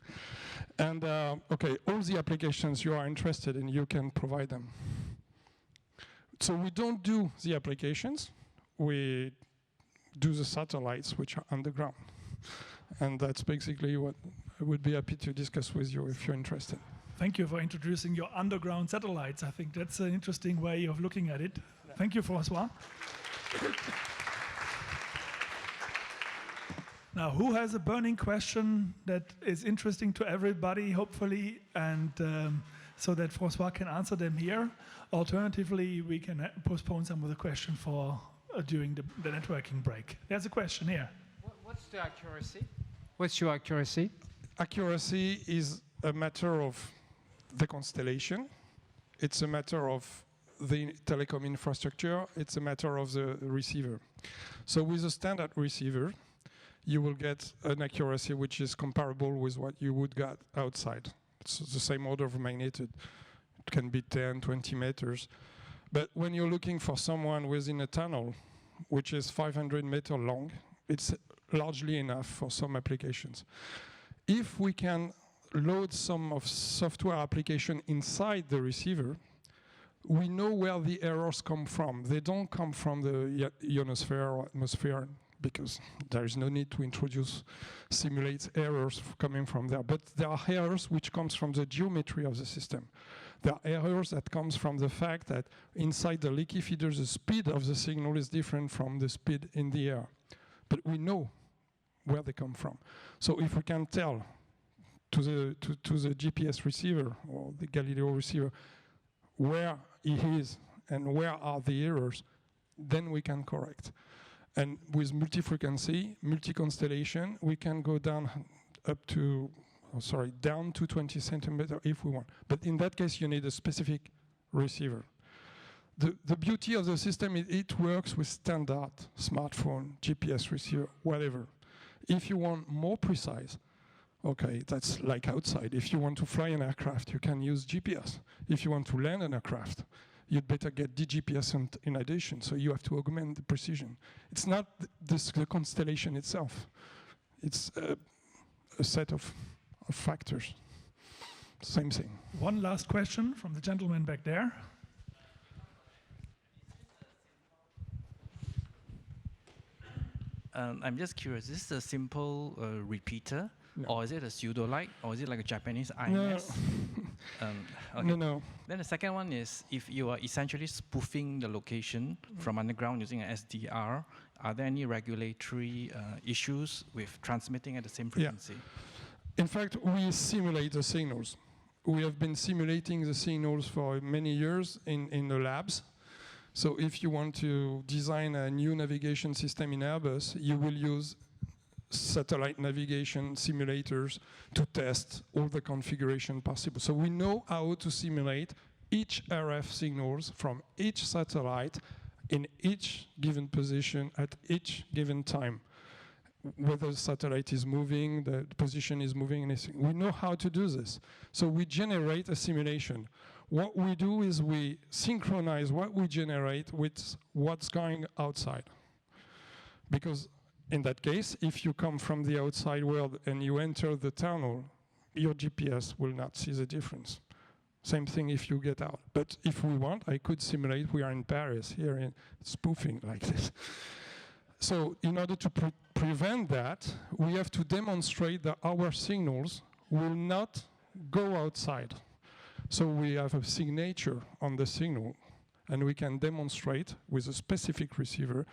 And okay, all the applications you are interested in, you can provide them. So we don't do the applications, we do the satellites which are underground. And that's basically what I would be happy to discuss with you if you're interested. Thank you for introducing your underground satellites. I think that's an interesting way of looking at it. Thank you, François. Now, who has a burning question that is interesting to everybody, hopefully, and so that François can answer them here? Alternatively, we can postpone some of the questions for during the networking break. There's a question here. What's the accuracy? What's your accuracy? Accuracy is a matter of the constellation. It's a matter of the telecom infrastructure. It's a matter of the receiver. So with a standard receiver, you will get an accuracy which is comparable with what you would get outside. It's the same order of magnitude. It can be 10, 20 meters. But when you're looking for someone within a tunnel, which is 500 meters long, it's largely enough for some applications. If we can load some of software application inside the receiver, we know where the errors come from. They don't come from the ionosphere or atmosphere, because there is no need to simulate errors coming from there. But there are errors which comes from the geometry of the system. There are errors that comes from the fact that inside the leaky feeder, the speed of the signal is different from the speed in the air. But we know where they come from. So if we can tell to the GPS receiver or the Galileo receiver where he is and where are the errors, then we can correct. And with multi-frequency, multi-constellation, we can go down up to down to 20 centimeter if we want. But in that case, you need a specific receiver. The beauty of the system is it works with standard smartphone, GPS receiver, whatever. If you want more precise, okay, that's like outside. If you want to fly an aircraft, you can use GPS. If you want to land an aircraft, you'd better get DGPS in addition, so you have to augment the precision. It's not the constellation itself. It's a set of factors. Same thing. One last question from the gentleman back there. I'm just curious, is this a simple repeater, or is it a pseudo-like, or is it like a Japanese IMS? Okay. No. Then the second one is, if you are essentially spoofing the location from underground using an SDR, are there any regulatory issues with transmitting at the same frequency? In fact, we simulate the signals. We have been simulating the signals for many years in the labs. So if you want to design a new navigation system in Airbus, you will use satellite navigation simulators to test all the configuration possible. So we know how to simulate each RF signals from each satellite in each given position at each given time. Whether the satellite is moving, the position is moving, anything. We know how to do this. So we generate a simulation. What we do is we synchronize what we generate with what's going outside. Because in that case, if you come from the outside world and you enter the tunnel, your GPS will not see the difference. Same thing if you get out. But if we want, I could simulate, we are in Paris, here in spoofing like this. So in order to prevent that, we have to demonstrate that our signals will not go outside. So we have a signature on the signal, and we can demonstrate with a specific receiver,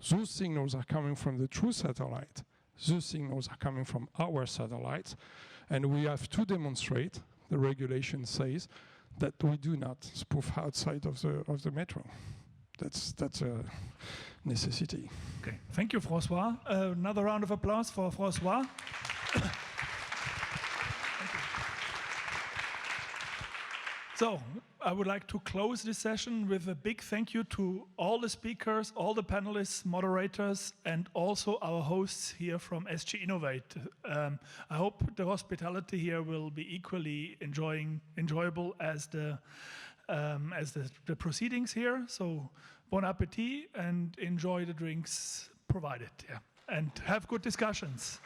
those signals are coming from the true satellite, those signals are coming from our satellites, and we have to demonstrate, the regulation says, that we do not spoof outside of the metro. That's a necessity. Okay, thank you, François. Another round of applause for François. So, I would like to close this session with a big thank you to all the speakers, all the panelists, moderators, and also our hosts here from SGInnovate. I hope the hospitality here will be equally enjoyable as the proceedings here. So, bon appetit and enjoy the drinks provided. Yeah. And have good discussions.